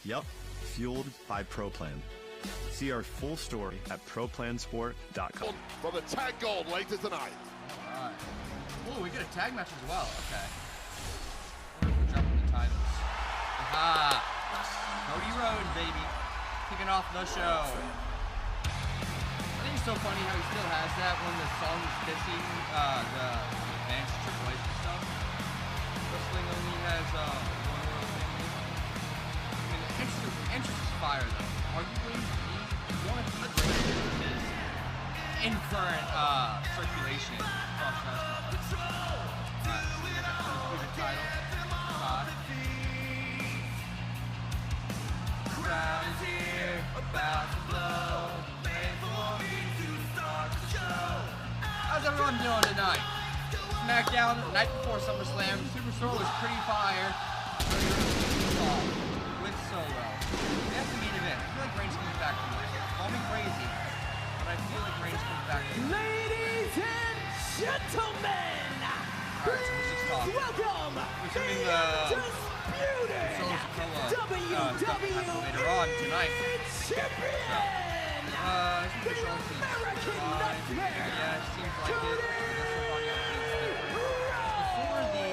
Yup, fueled by ProPlan. See our full story at ProPlansport.com. For the tag gold later tonight. Alright. Oh, we get a tag match as well. Okay. We're dropping the titles. Aha! Cody Rhodes, baby. Kicking off the show. I think it's so funny how he still has that when the song is dissing the advanced Triple H and stuff. Wrestling only has one world family. I mean, the entrance is fire though. Arguably, one of the greatest in current circulation across wrestling. Title. Crowd is here, about to blow. Wait for me to start the show. How's everyone doing tonight? Smackdown, the night before Summerslam. Super Solo was pretty fire. With Solo. That's the main event. I feel like Reigns comes back tonight. Call me crazy, but I feel like Reigns comes back tonight. Ladies and gentlemen, please welcome the undisputed WWE later on tonight. Champion, the American Nightmare, yeah, it seems like it. Before the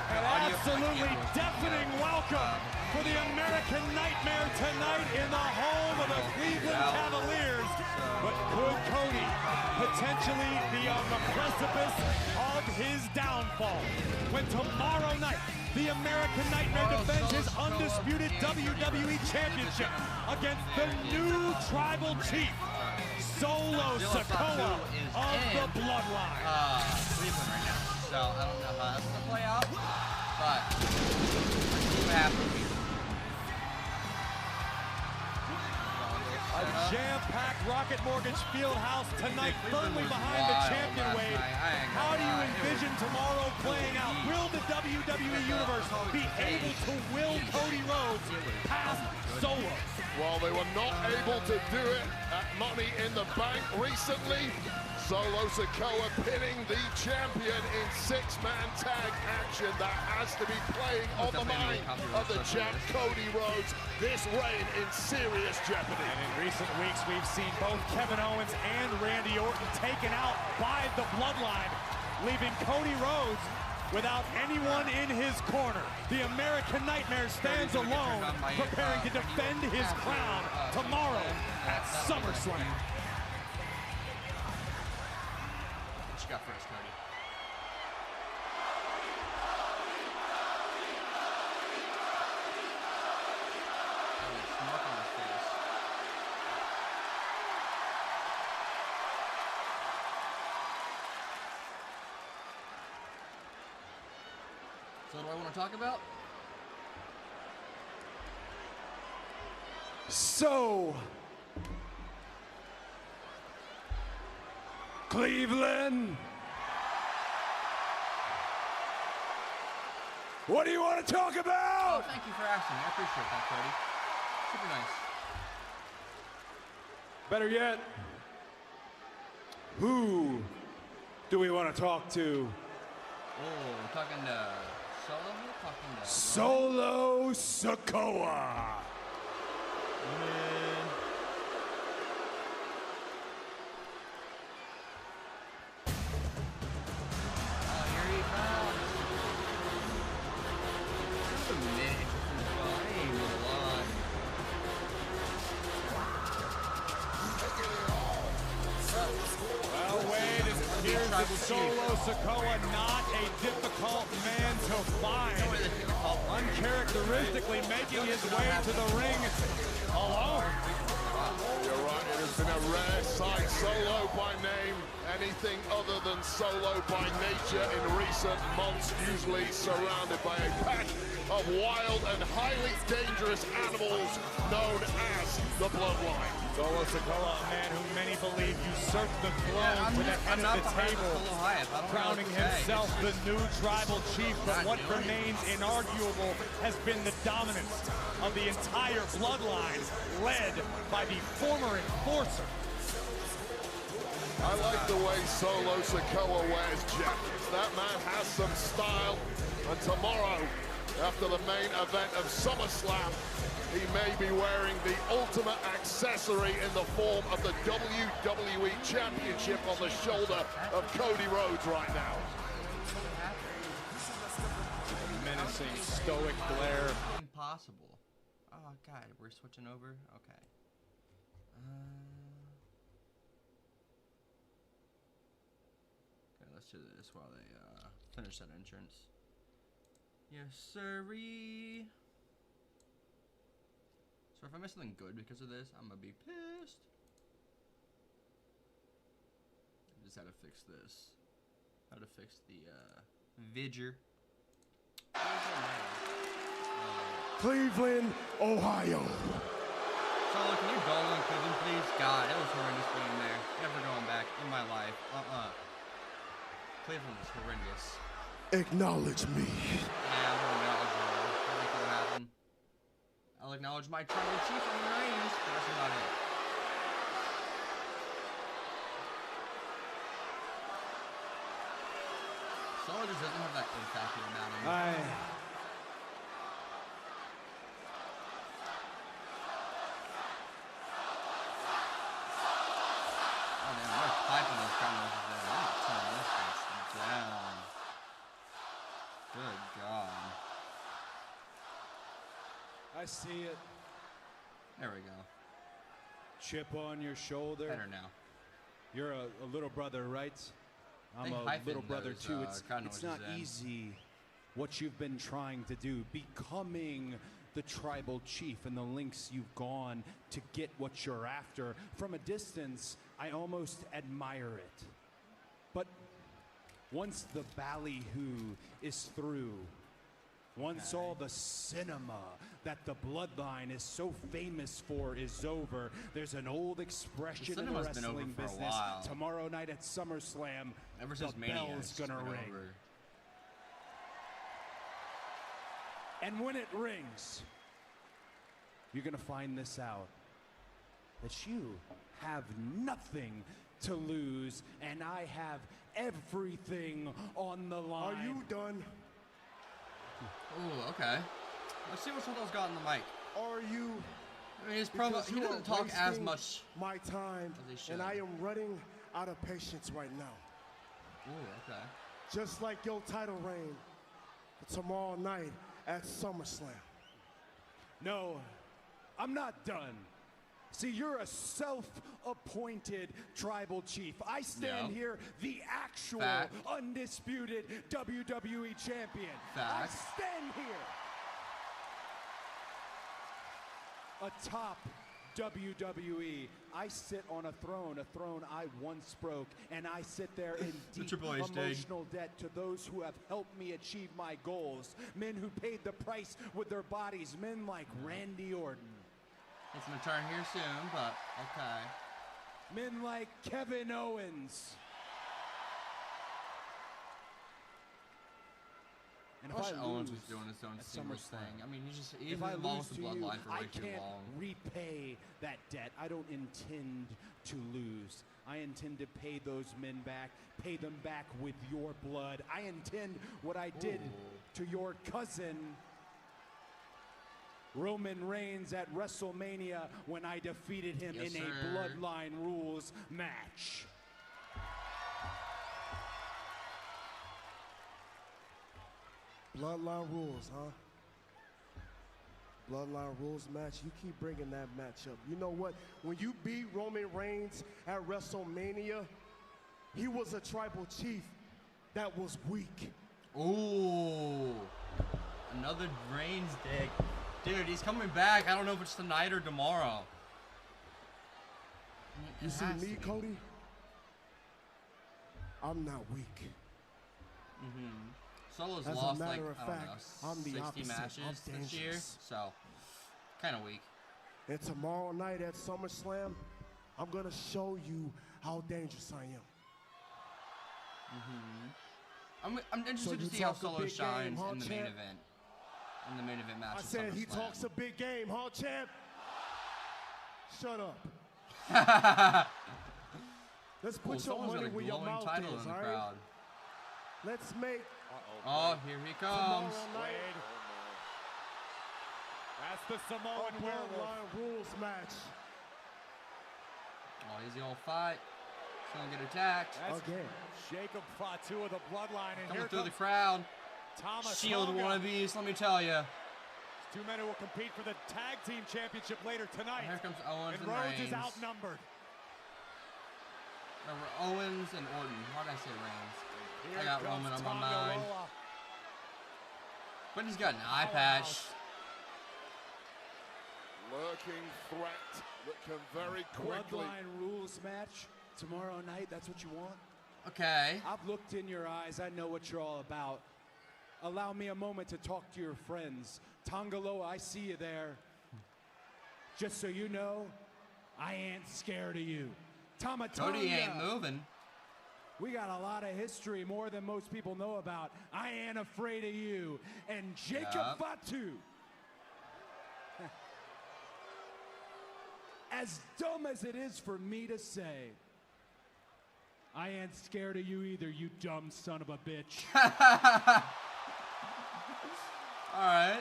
an absolutely deafening welcome for the American Nightmare tonight in the home of the Cleveland Cavaliers. But could Cody potentially be on the precipice of his downfall when tomorrow night the American Nightmare defends his undisputed WWE Championship against the new Tribal Chief, Solo Sikoa of the Bloodline? Cleveland right now, so I don't know how that's going to play out, but let's see what happens here. A jam-packed Rocket Mortgage Fieldhouse tonight, firmly behind the champion wave. How do you envision tomorrow playing out? Will the WWE Universe be able to will Cody Rhodes past Solo? Well, they were not able to do it at Money in the Bank recently. Solo Sikoa pinning the champion in six-man tag action. That has to be playing on the mind of the champ Cody Rhodes. This reign in serious jeopardy. And in recent weeks, we've seen both Kevin Owens and Randy Orton taken out by the Bloodline, leaving Cody Rhodes without anyone in his corner. The American Nightmare stands alone, preparing to defend his crown tomorrow at SummerSlam. What you got first, Cody? Smirk on his face. So what do I want to talk about? So, Cleveland, what do you want to talk about? Oh, thank you for asking. I appreciate that, Cody. Super nice. Better yet, who do we want to talk to? Oh, we're talking to Solo here? Talking to Solo Sikoa. Solo Sikoa, not a difficult man to find. Uncharacteristically making his way to the ring alone. You're right, it has been a rare sight. Solo by name, anything other than Solo by nature in recent months, usually surrounded by a pack of wild and highly dangerous animals known as the Bloodline. Solo Sikoa, a man who many believe usurped the throne to the head of the table, crowning himself the new tribal chief, but what remains inarguable has been the dominance of the entire bloodline, led by the former enforcer. I like the way Solo Sikoa wears jackets. That man has some style, and tomorrow After the main event of Summerslam, he may be wearing the ultimate accessory in the form of the WWE Championship on the shoulder of Cody Rhodes right now. Menacing, stoic glare. Impossible. Oh, God, we're switching over? Okay. Okay, let's do this while they finish that entrance. Yes, sirree. So if I miss something good because of this, I'm gonna be pissed. I just had to fix this. How to fix the vidger. Cleveland, Ohio. Solo, can you go in Cleveland, please? God, it was horrendous being there. Never going back in my life. Cleveland is horrendous. Acknowledge me. Yeah, I'm gonna acknowledge you. I think it'll happen. I'll acknowledge my tribal chief on the reins, but that's about it. Solo just doesn't have that impact amount of me. Oh man, what a pipe in those combos is there. I'm gonna turn this bitch down. Good God. I see it. There we go. Chip on your shoulder. Better now. You're a little brother, right? I'm a little brother too. It's not easy what you've been trying to do, becoming the tribal chief and the lengths you've gone to get what you're after. From a distance, I almost admire it. But once the ballyhoo is through, once all the cinema that the bloodline is so famous for is over, there's an old expression in the wrestling business. Tomorrow night at Summerslam, the bell's gonna ring. And when it rings, you're gonna find this out, that you have nothing to lose, and I have everything on the line. Are you done? Ooh, okay. Let's see what Solo's got in the mic. Are you? I mean, his promo, he doesn't talk as much. My time, and I am running out of patience right now. Ooh, okay. Just like your title reign tomorrow night at SummerSlam. No, I'm not done. See, you're a self-appointed tribal chief. I stand here, the actual undisputed WWE champion. I stand here atop WWE. I sit on a throne I once broke, and I sit there in deep emotional debt to those who have helped me achieve my goals. Men who paid the price with their bodies, men like Randy Orton. It's gonna turn here soon, but okay. Men like Kevin Owens. And I wish Owens was doing his own singles thing. I mean, he's involved with the bloodline for way too long. I can't repay that debt. I don't intend to lose. I intend to pay those men back, pay them back with your blood. I intend what I did to your cousin, Roman Reigns, at WrestleMania when I defeated him in a Bloodline Rules match. Bloodline Rules, huh? Bloodline Rules match. You keep bringing that match up. You know what? When you beat Roman Reigns at WrestleMania, he was a tribal chief that was weak. Ooh, another Reigns dig. Dude, he's coming back. I don't know if it's tonight or tomorrow. You see me, Cody? I'm not weak. Solo's As lost a matter like, of fact, I'm the 60 matches this year, so kind of weak. And tomorrow night at SummerSlam, I'm gonna show you how dangerous I am. I'm interested to see how Solo shines in the main event. In the main event match. I said he talks a big game, huh, champ? Shut up. Let's put your money where your mouth is, all right? Let's make. Oh, here he comes. That's the Samoan werewolf. Bloodline rules match. Oh, easy old fight. He's gonna get attacked. That's Again. Jacob Fatu of the Bloodline, and Coming here through the comes crowd. Thomas Shield Tonga. wannabes, let me tell you. Two men who will compete for the tag team championship later tonight. Here comes Owens And and Rhodes Reigns. is outnumbered. Owens and Orton. Why did I say Reigns? Here I got comes Roman on my Tonga mind. Loa. But he's got an eye patch. Lurking threat that can very quickly. Bloodline rules match tomorrow night. That's what you want? Okay. I've looked in your eyes. I know what you're all about. Allow me a moment to talk to your friends. Tongaloa, I see you there. Just so you know, I ain't scared of you. Tama Cody ain't Tonga, moving. we got a lot of history, more than most people know about. I ain't afraid of you. And Jacob Yep. Fatu. As dumb as it is for me to say, I ain't scared of you either, you dumb son of a bitch. All right.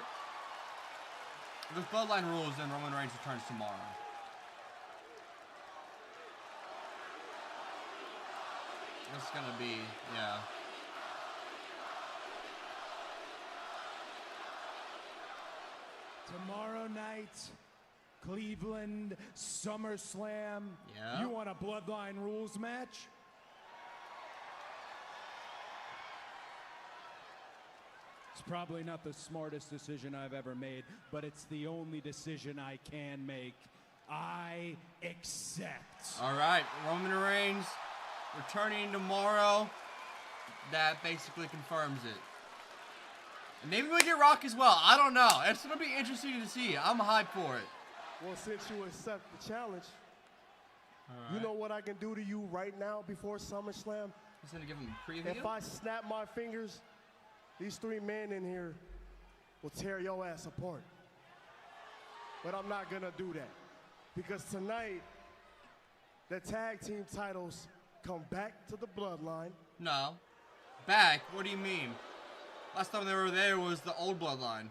If Bloodline rules, then Roman Reigns returns tomorrow. It's gonna be, yeah. Tomorrow night, Cleveland, Summerslam. Yeah. You want a Bloodline rules match? It's probably not the smartest decision I've ever made, but it's the only decision I can make. I accept. All right, Roman Reigns returning tomorrow. That basically confirms it. And maybe we get Rock as well. I don't know. It's gonna be interesting to see. I'm hyped for it. Well, since you accept the challenge, you know what I can do to you right now before SummerSlam? He's gonna give him a preview. If I snap my fingers, these three men in here will tear your ass apart. But I'm not gonna do that. Because tonight, the tag team titles come back to the Bloodline. No. Back? What do you mean? Last time they were there was the old Bloodline.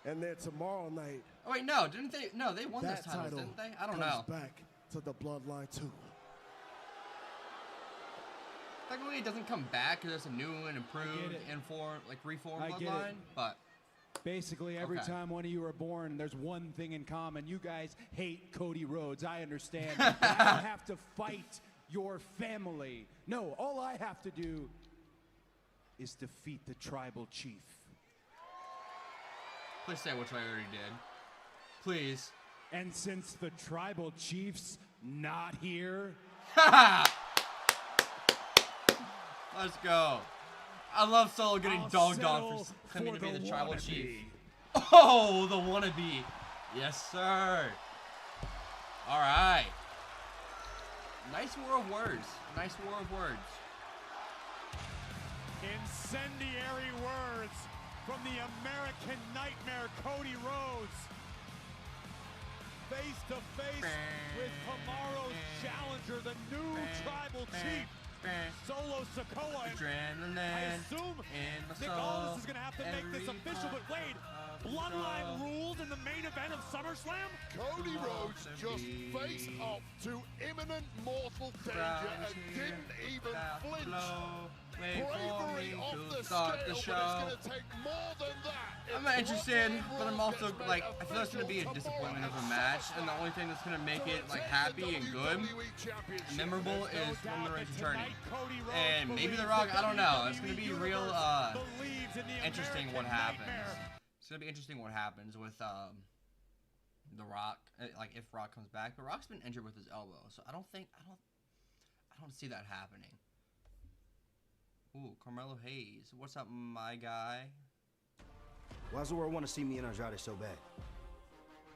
And then tomorrow night, Oh wait, no, didn't they? No, they won those that titles, title didn't they? I don't comes know. back to the Bloodline too. Technically, it doesn't come back because it's a new and improved, it. reformed I get it. Bloodline. But Basically, every Okay. time one of you are born, there's one thing in common. You guys hate Cody Rhodes. I understand. But I don't have to fight your family. No, all I have to do is defeat the tribal chief. please say which I already did. Please. And since the tribal chief's not here, Let's go. I love Solo getting I'll dogged on settle for claiming to for be the the tribal wannabe. chief. Oh, the wannabe. Yes, sir. All right. Nice war of words. Nice war of words. Incendiary words from the American Nightmare, Cody Rhodes. Face to face with tomorrow's challenger, the new tribal chief, Solo Sikoa. And I Adrenaline assume in my Nick soul. Aldis is going to have to make this Every official, but part Wade, of the Bloodline soul. rules in the main event of SummerSlam? Cody Rhodes just faced up to imminent mortal danger and didn't even flinch. Bravery off the scale, but it's going to take more than that. I'm not interested, but I'm also like, I feel it's gonna be a disappointment of a match, and the only thing that's gonna make it like happy and good, and memorable is Roman Reigns returning, and maybe The Rock. I don't know. It's gonna be real interesting what happens. It's gonna be interesting what happens with The Rock, like if Rock comes back. But Rock's been injured with his elbow, so I don't see that happening. Ooh, Carmelo Hayes. What's up, my guy? Why does the world want to see me and Andrade so bad?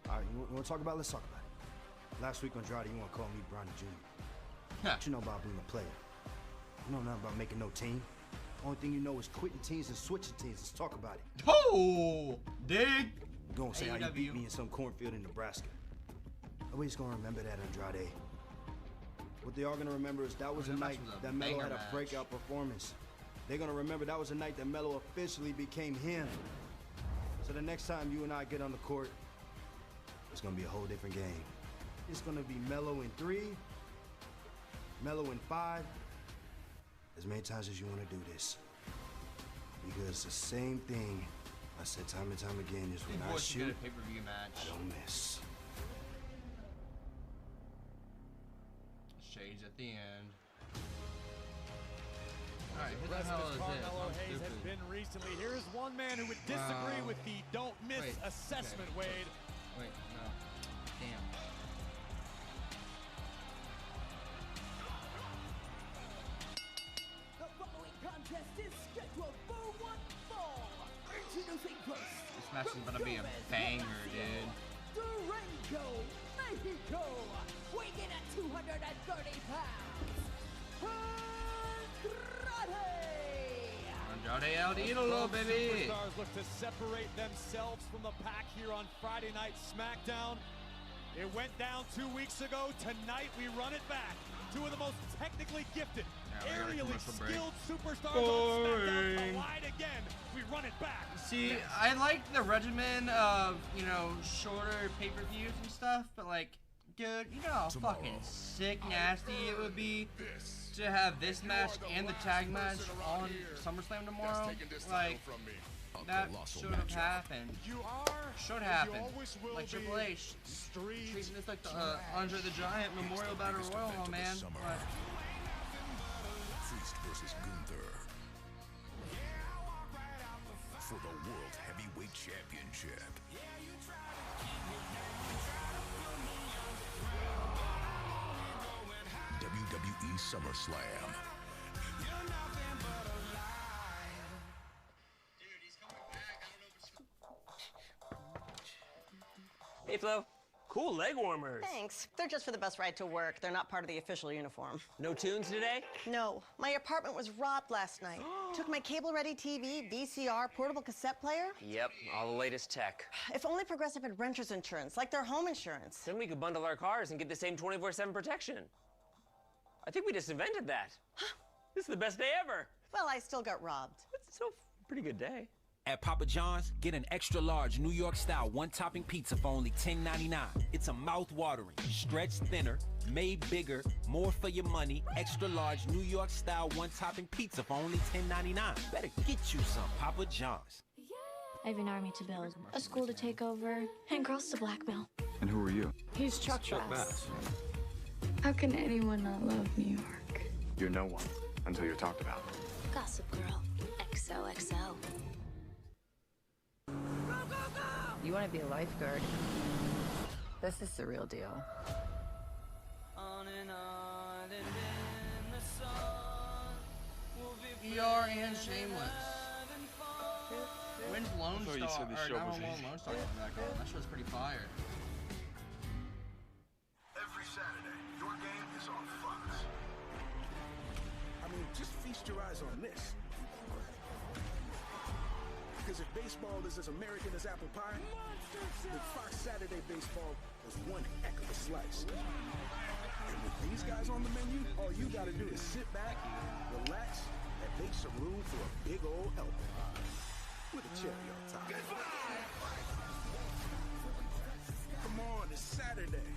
All right, you want to talk about it? Let's talk about it. Last week, Andrade, you want to call me Bronny Jr. What you know about being a player? You know nothing about making no team. Only thing you know is quitting teams and switching teams. Let's talk about it. Oh, dig. You gonna say how you beat AEW. me in some cornfield in Nebraska. Nobody's gonna remember that, Andrade. What they are gonna remember is that was a That match night was a that Melo banger had a match. breakout performance. They're gonna remember that was a night that Melo officially became him. So the next time you and I get on the court, it's gonna be a whole different game. It's gonna be mellow in 3, mellow in 5, as many times as you wanna do this. Because it's the same thing I said time and time again, is when I shoot, a pay-per-view match. I don't miss. Shades at the end. Alright, who the Impressive hell as is Carmelo this? Hayes has been recently. Here is one man who would disagree with the don't miss Wait, assessment, okay. Wade. Wait, no. Damn. The following contest is scheduled for one fall. Introducing first. This match is gonna be a banger, dude. Durango, Mexico, weighing in at 230 pounds. Andrade El Idolo, baby. Superstars look to separate themselves from the pack here on Friday Night Smackdown. It went down 2 weeks ago. Tonight we run it back. Two of the most technically gifted, aerially skilled superstars on SmackDown collide again. We run it back. See, I like the regimen of, you know, shorter pay-per-views and stuff, but like, dude, you know how fucking sick nasty it would be to have this match and the tag match on SummerSlam tomorrow? Like, that should have happened. Should happen. Like Triple H treating this like the Andre the Giant Memorial Battle Royal, my man. But Priest versus Gunther for the World Heavyweight Championship. WWE Summerslam. Hey, Flo. Cool leg warmers. Thanks. They're just for the bus ride to work. They're not part of the official uniform. No tunes today? No. My apartment was robbed last night. Took my cable-ready TV, VCR, portable cassette player. Yep, all the latest tech. If only Progressive had renter's insurance, like their home insurance. Then we could bundle our cars and get the same 24/7 protection. I think we just invented that. This is the best day ever. Well, I still got robbed. It's still a pretty good day. At Papa John's, get an extra large New York style one-topping pizza for only $10.99. It's a mouth-watering, stretched thinner, made bigger, more for your money, extra large New York style one-topping pizza for only $10.99. Better get you some Papa John's. I have an army to build, a school to take over, and girls to blackmail. And who are you? He's Chuck Bass. How can anyone not love New York? You're no one until you're talked about. Gossip Girl. XOXO. You want to be a lifeguard? This is the real deal. ER and Shameless. When's Lone Star? you said the show was Lone easy. Star coming back on. That show's pretty fire. Every Saturday, your game is on Fox. I mean, just feast your eyes on this. Because if baseball is as American as apple pie, then Fox Saturday Baseball is one heck of a slice. And with these guys on the menu, all you gotta do is sit back, relax, and make some room for a big old helping. With a cherry on top. Come on, it's Saturday.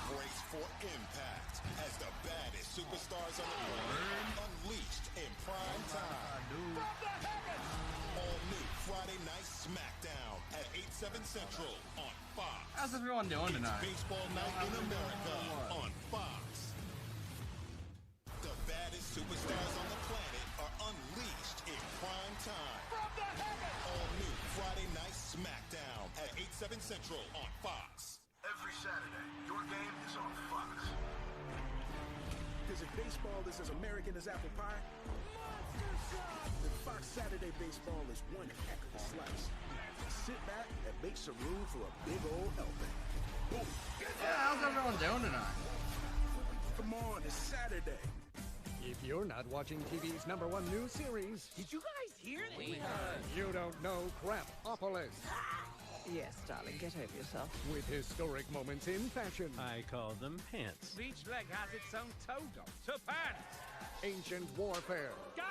Brace for impact as the baddest superstars on the planet unleashed in prime time. All new Friday Night Smackdown at 8/7 Central on Fox. How's everyone doing tonight? Baseball Night in America on Fox. The baddest superstars on the planet are unleashed in prime time. All new Friday Night Smackdown at 8/7 Central on Fox. Every Saturday, your game is on Fox. Because if baseball is as American as apple pie, then Fox Saturday Baseball is one heck of a slice. Sit back and make some room for a big old helping. Boom. Yeah, how's everyone doing tonight? Come on, it's Saturday. If you're not watching TV's #1 news series, Did you guys hear that? you don't know Crap-opolis. Yes, darling, get over yourself. With historic moments in fashion. I call them pants. Each leg has its own toe dog to pants. ancient warfare, Guys,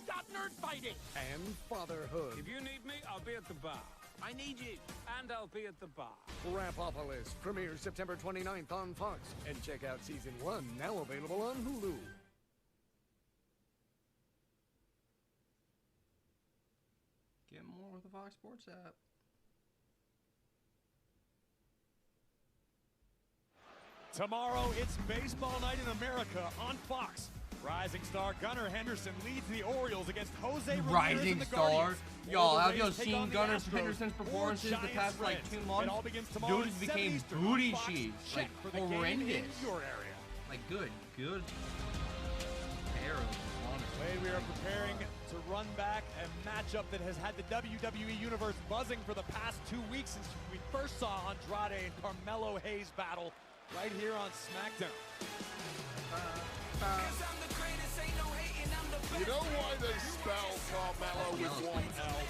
stop nerd fighting! and fatherhood. If you need me, I'll be at the bar. I need you, and I'll be at the bar. Rapopolis premieres September 29th on Fox. And check out Season 1, now available on Hulu. Get more with the Fox Sports app. Tomorrow, it's baseball night in America on Fox. Rising star Gunnar Henderson leads the Orioles against Jose Ramirez Rising and the star. Guardians. Y'all, have The y'all Rays take seen on the Gunnar Astros Henderson's or performances the Giants past like Reds. 2 It months? all begins tomorrow Dudes at became 7 Eastern booty on Fox. cheeks. Check Like for the game horrendous. in your area. Like good terrible. Honestly. Wade, we are preparing to run back a matchup that has had the WWE Universe buzzing for the past 2 weeks since we first saw Andrade and Carmelo Hayes battle right here on Smackdown. You know why they spell Carmelo with one L?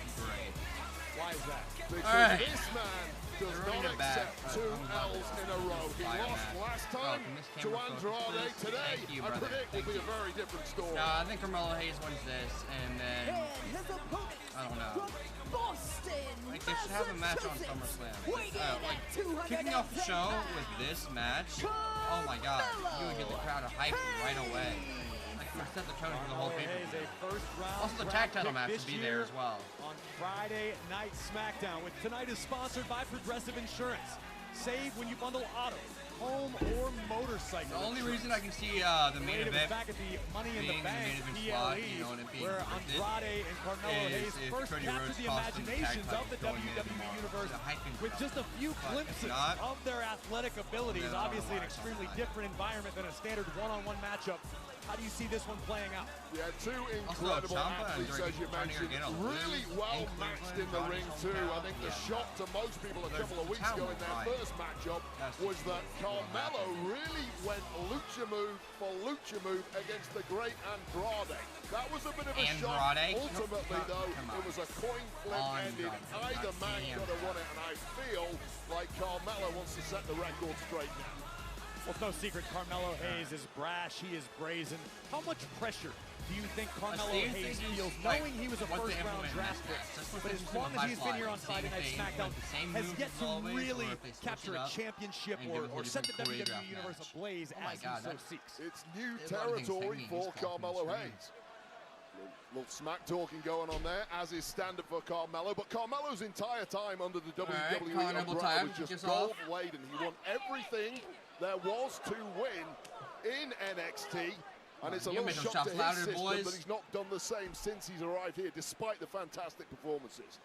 Why is that? Because this man does not accept 2 L's in a row. He lost last time to Andrade. Today, I predict will be a very different story. No, I think Carmelo Hayes wins this, and then I don't know. Like they should have a match on Summerslam. Like kicking off the show with this match. Oh my God, you would get the crowd hyped right away. Like you would set the tone for the whole pay-per-view. Also, the tag title match would be there as well. On Friday Night Smackdown, which tonight is sponsored by Progressive Insurance. Save when you bundle auto, home, or motorcycle. The only reason I can see the main event back at the Money in the being Bank the main event PLE, slot, you know, and it being where scripted, Andrade and Carmelo Hayes is first Cody captured Rhodes the costing the imaginations tag of the titles going in WWE tomorrow. Universe The hyping with crowd. just a few But if glimpses not, of their athletic abilities. then I don't Obviously, know an why it's extremely not. different environment than a standard one-on-one matchup. How do you see this one playing out? Yeah, 2 incredible athletes, as you mentioned. Really well matched in the ring, too. I think the shock to most people a couple of weeks ago in their first matchup was that Carmelo really went lucha move for lucha move against the great Andrade. That was a bit of a shock. Ultimately, though, it was a coin flip ending. Either man could have won it, and I feel like Carmelo wants to set the record straight now. Well, it's no secret Carmelo Hayes is brash, he is brazen. How much pressure do you think Carmelo Hayes feels knowing he was a first-round draft pick? But as long as he's been here on Friday Night Smackdown, has yet to really capture a championship or set the WWE Universe ablaze as he so seeks. It's new territory for Carmelo Hayes. Little smack talking going on there, as is standard for Carmelo. But Carmelo's entire time under the WWE umbrella was just gold-laden. He won everything there was to win in NXT. And it's a little shock to his system that he's not done the same since he's arrived here, despite the fantastic performances.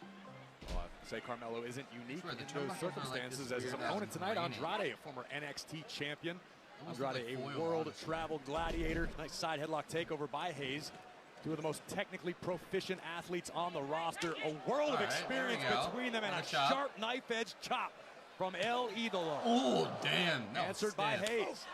Well, I'd say Carmelo isn't unique in those circumstances as his opponent tonight, Andrade, a former NXT champion. Andrade, a world-traveled gladiator. Nice side headlock takeover by Hayes. 2 of the most technically proficient athletes on the roster. A world of experience between them and a sharp knife-edge chop from El Idolo. Oh, damn. Answered by Hayes.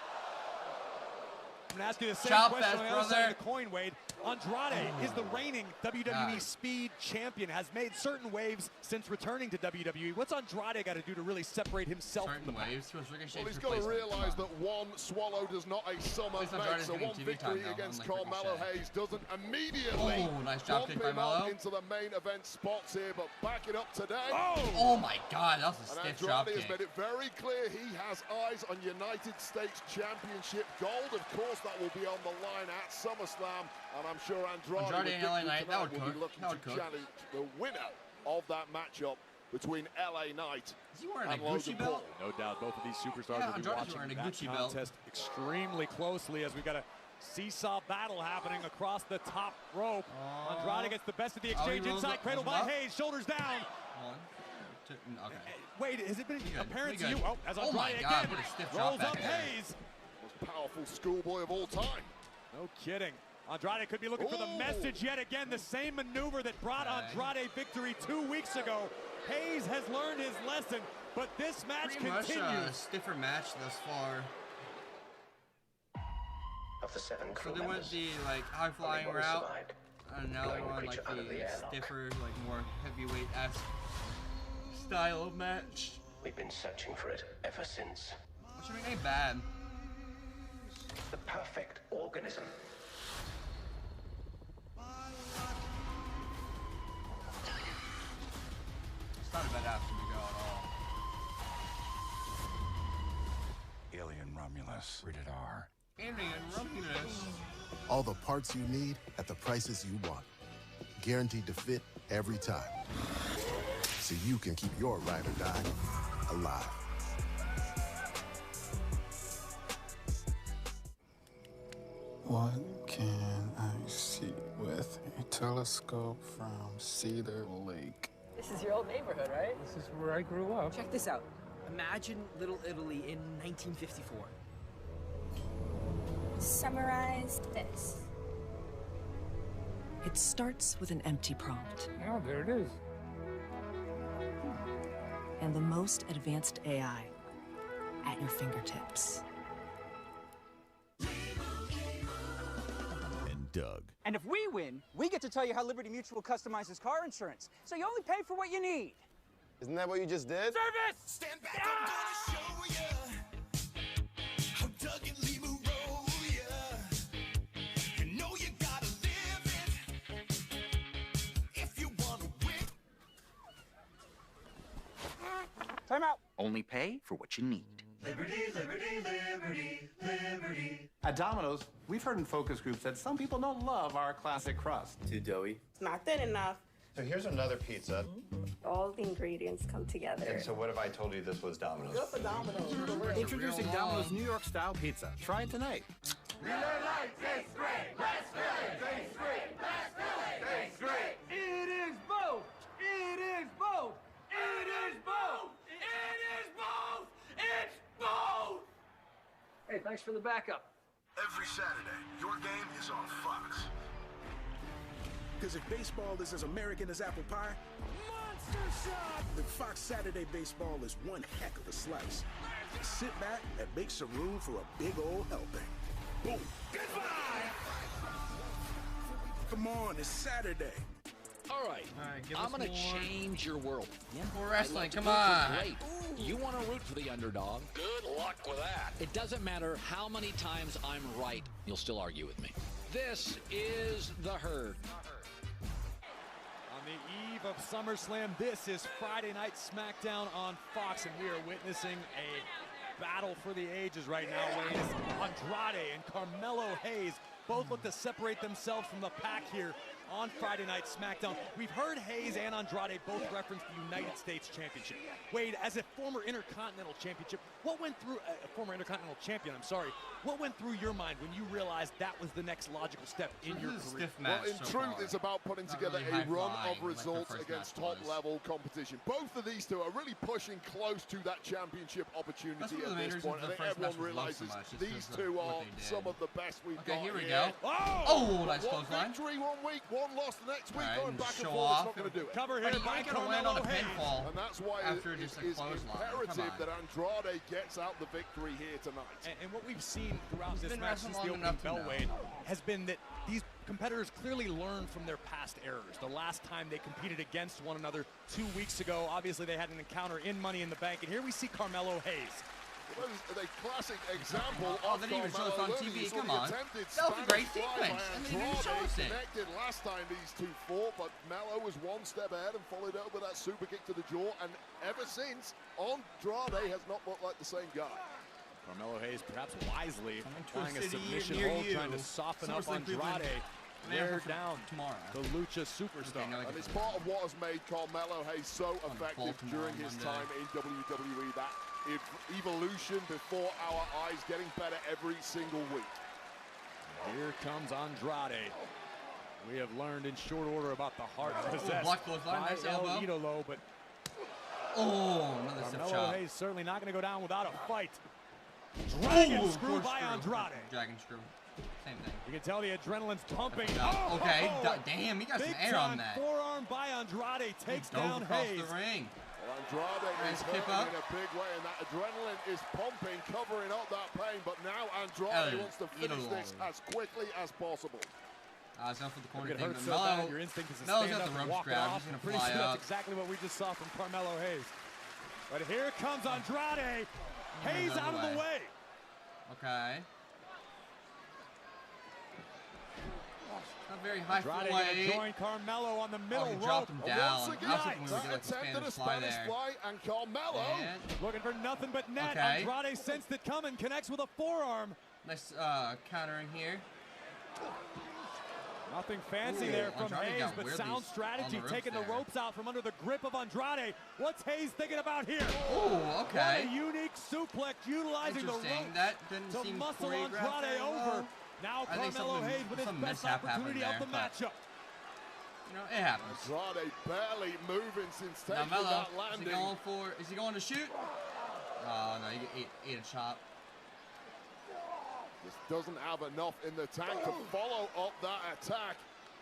I'm going to ask you the same Chop question fest, on the other side brother. of the coin, Wade. Andrade is the reigning WWE Speed Champion, has made certain waves since returning to WWE. What's Andrade got to do to really separate himself from the waves? Well, he's got to realize that one swallow does not a summer make, so one victory against Carmelo Hayes doesn't immediately nice job bump kick him by up Melo. into the main event spots here, but back it up today. Oh my God, that was a And stiff drop Andrade kick. has made it very clear he has eyes on United States Championship gold. Of course, that will be on the line at SummerSlam, and I'm sure Andrade and LA Knight, that would will cook. be looking That would to cook. challenge the winner of that matchup between LA Knight Is he wearing and a Gucci Logan belt? Paul. No doubt both of these superstars Yeah, will be Andrade's watching wearing a that Gucci belt. contest extremely closely as we got a seesaw battle happening across the top rope. Andrade gets the best of the exchange inside, cradle by Hayes, shoulders down. 1, 2, okay. Wait, has it been apparent to We you? good. Oh, as Oh my Andrade God, again what a stiff drop rolls back up there. Hayes. Most powerful schoolboy of all time. No kidding. Andrade could be looking for the message yet again. The same maneuver that brought Andrade victory 2 weeks ago. Hayes has learned his lesson, but this match Pretty much continues. a stiffer match thus far. Of the 7 crew So they went members, the like high flying only one route, survived, and now they're going on with like each other in the the airlock. stiffer, like more heavyweight-esque style of match. We've been searching for it ever since. Which ain't bad. The perfect organism. It's not a bad option to go at all. Alien Romulus, rated R. Alien Romulus. All the parts you need at the prices you want. Guaranteed to fit every time. So you can keep your ride or die alive. What can I see with a telescope from Cedar Lake? This is your old neighborhood, right? This is where I grew up. Check this out. Imagine Little Italy in 1954. Summarized this. It starts with an empty prompt. Oh, there it is. And the most advanced AI at your fingertips. And Doug. And if we win, we get to tell you how Liberty Mutual customizes car insurance. So you only pay for what you need. Isn't that what you just did? Service! Stand back, I'm gonna show ya how Doug and Lee will roll ya. You know you gotta live it if you wanna win. Time out. Only pay for what you need. Liberty, liberty, liberty, liberty. At Domino's, we've heard in focus groups that some people don't love our classic crust. Too doughy. It's not thin enough. So here's another pizza. All the ingredients come together. And so what if I told you this was Domino's? Go for Domino's. Introducing Domino's New York style pizza. Try it tonight. Miller Lite tastes great. Let's do it. Tastes great. Let's do it. Tastes great. It is both. It is both. It is both. It is both. It's both. Hey, thanks for the backup. Every Saturday, your game is on Fox. Because if baseball is as American as apple pie, Monster Shot! Then Fox Saturday Baseball is one heck of a slice. Sit back and make some room for a big old helping. Boom! Goodbye! Come on, it's Saturday. All right, I'm going to change your world. More wrestling, come root for on. great. You want to root for the underdog? Good luck with that. It doesn't matter how many times I'm right, you'll still argue with me. This is The Herd. On the eve of SummerSlam, this is Friday Night Smackdown on Fox, and we are witnessing a battle for the ages right now. Wayne, Andrade and Carmelo Hayes both look to separate themselves from the pack here on Friday Night Smackdown. We've heard Hayes and Andrade both reference the United States Championship. Wade, as a former Intercontinental Championship, what went through a former Intercontinental Champion? I'm sorry. What went through your mind when you realized that was the next logical step in your career? Well, in truth, it's about putting together a run of results against top-level competition. Both of these two are really pushing close to that championship opportunity at this point. I think everyone realizes these two are some of the best we've got here we here. go. Oh, nice One close line. victory 1 week, one loss the next week, Right, going back and show forth, off. it's not going to do it. Cover here by land on a Carmelo Hayes. pinfall. And that's why after it just a is clothesline. imperative that Andrade gets out the victory here tonight. And what we've seen throughout He's this been match wrestling since the long opening enough to bell, know. Wade, has been that these competitors clearly learn from their past errors. The last time they competed against one another 2 weeks ago, obviously they had an encounter in Money in the Bank, and here we see Carmelo Hayes. Well, that is a classic example of they didn't even show us on Carmelo. TV, You saw come the on. attempted That was a great Spanish fly sequence, by and they didn't even show Andrade us it. connected last time these two fought, but Melo was one step ahead and followed up with that super kick to the jaw, and ever since, Andrade has not looked like the same guy. Carmelo Hayes, perhaps wisely, to a trying a city submission near hold, you. trying to soften up SummerSlam Cleveland. Andrade. Wear down tomorrow. the Lucha superstar. And it's part of what has made Carmelo Hayes so effective during his time in WWE, that evolution before our eyes, getting better every single week. Here comes Andrade. We have learned in short order about the heart possessed block close line, by nice El elbow. Idolo, but another stiff Carmelo shot. Hayes certainly not going to go down without a fight. Dragon screw by Andrade. Dragon screw. Same thing. You can tell the adrenaline's pumping. Okay, damn, he got some air on that. Forearm by Andrade takes Dove down across Hayes. the ring. Well, Andrade is Nice tip hurting up. in a big way, and that adrenaline is pumping, covering up that pain, but now Andrade wants to finish this as quickly as possible. It's not for the corner It thing. hurts so Melo, bad, your instinct is to Melo's stand got up the and ropes walk it grab. off. He's I'm gonna pretty fly sure up. that's exactly what we just saw from Carmelo Hayes. But here comes Andrade. Hayes out of the way. Okay. Not very high Andrade fly. join Carmelo on the middle he rope. dropped him down. Once again, I was hoping we would get like attempted a a Spanish Spanish fly fly, and Carmelo. And looking for nothing but net. Okay. Andrade sensed it coming, connects with a forearm. nice counter in here. Nothing fancy there from Andrade Hayes, got but weirdly sound strategy, on the taking the ropes ropes out from under the grip of Andrade. What's Hayes thinking about here? Oh, okay. What a unique suplex, utilizing the Interesting. ropes That didn't to seem muscle choreographed Andrade very well. over. Now I think Carmelo Hayes with his some best mishap happened opportunity there, of the but, matchup. You know, it happens. Andrade barely moving since Now taking Melo, that is he landing. going for? Is he going to shoot? Oh no, he ate a chop. Just doesn't have enough in the tank to follow up that attack.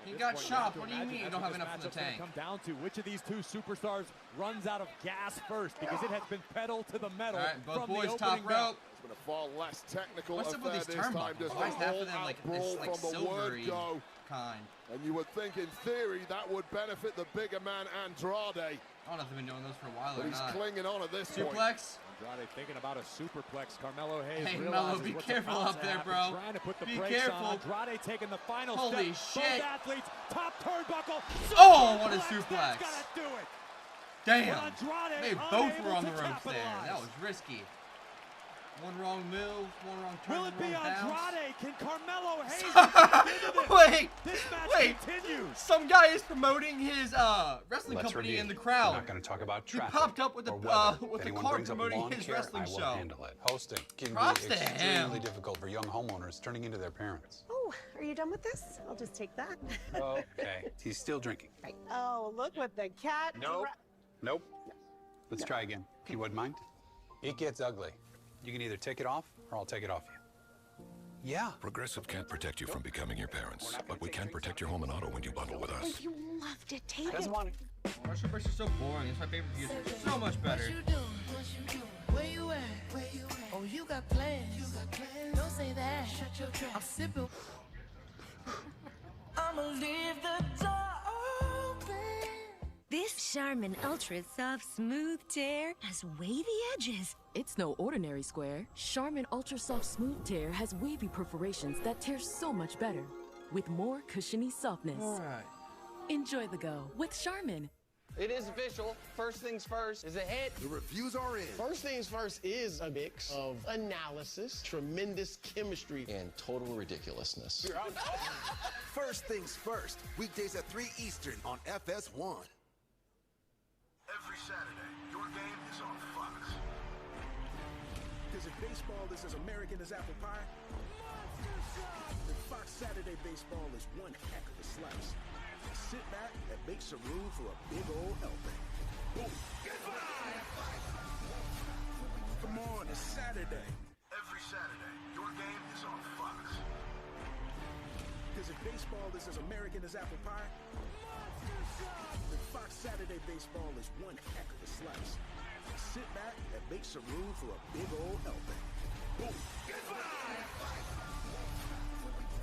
He got chopped. What do you mean you don't have enough in the tank? Come down to which of these two superstars runs out of gas first, because it has been pedal to the metal. All right, both from boys the top opening bell. rope. It's been a far less technical What's up with affair these this time. turnbuckles? Just Why is an half of all-out them like brawl this, like from the word silvery go. kind? And you would think, in theory, that would benefit the bigger man, Andrade. I don't know if they've been doing those for a while But or he's not. clinging on at this point. Suplex. Andrade thinking about a superplex. Carmelo Hayes Hey, realizes Melo, be what's careful about up to there, happen, bro. Trying to put the Be brakes careful. on. Andrade taking the final Holy step. shit. Both athletes, top turnbuckle. Oh, what a Suplex. suplex. That's gonna do it. Damn. But Andrade They both unable were on the to ropes there. capitalize. That was risky. One wrong move, one wrong turn, Will it be one bounce. Andrade? Can Carmelo Hayes Wait, this match wait. continues. Some guy is promoting his wrestling Let's company review. in the We're crowd. not going to talk about He traffic popped up with or a weather. with If a anyone car brings up promoting lawn his care, wrestling I will show. handle it. Hosting can Props be to him. extremely difficult for young homeowners turning into their parents. Oh, are you done with this? I'll just take that. Okay. He's still drinking. Right. Oh, look what the cat. Nope. Let's try again. You wouldn't mind? It gets ugly. You can either take it off or I'll take it off you. Yeah. Progressive can't protect you from becoming your parents, but we can protect your home and auto when you bundle with us. You loved it. Take Doesn't it. want it. Martial Burst is so boring. It's my favorite view. It's so much better. Where you at? Oh, you got plans. Don't say that. Shut your trap. I'm sipping. I'ma leave the door open. This Charmin Ultra Soft Smooth Tear has wavy edges. It's no ordinary square. Charmin Ultra Soft Smooth Tear has wavy perforations that tear so much better, with more cushiony softness. All right. Enjoy the go with Charmin. It is official. First things first is a hit. The reviews are in. First things first is a mix of analysis, tremendous chemistry, And total ridiculousness. First things first. Weekdays at 3 Eastern on FS1. Every Saturday, your game is on Fox. Because if baseball is as American as apple pie, then Fox Saturday baseball is one heck of a slice. Sit back and make some room for a big old helping. Boom. Come on, it's Saturday. Every Saturday, your game is on Fox. Because if baseball is as American as apple pie, then Fox Saturday baseball is one heck of a slice. Sit back and make some room for a big old helping. Boom.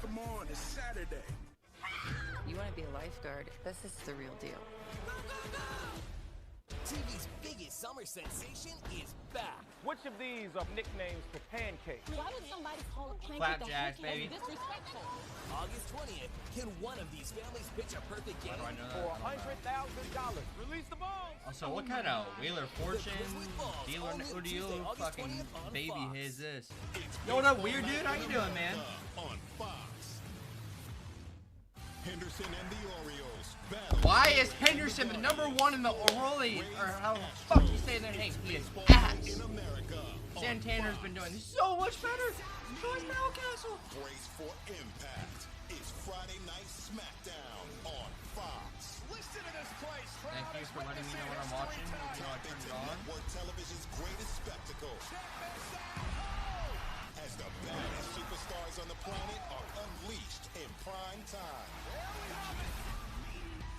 Come on, it's Saturday. You want to be a lifeguard? This is the real deal. TV's biggest summer sensation is back. Which of these are nicknames for pancakes? Why would somebody call a pancake Flapjacks, a baby. pancake? Disrespectful. August 20th, can one of these families pitch a perfect game? How do I know For that? $100,000. Release the balls. Also, what kind of Wheeler Fortune dealer fucking baby is this? Yo, what up, weird dude? How you doing, man? On Fox. Henderson and the Orioles battle. Why is Henderson the #1 in the Orioles? Or how the fuck you say their name? He is ass. In America. Santana's been doing so much better. So is Mountcastle. Brace for impact. It's Friday Night Smackdown on Fox. Listen to this place. Thank you for letting me know what I'm watching. You know I turned it on. Network television's greatest spectacle. As the baddest superstars on the planet are unleashed in prime time.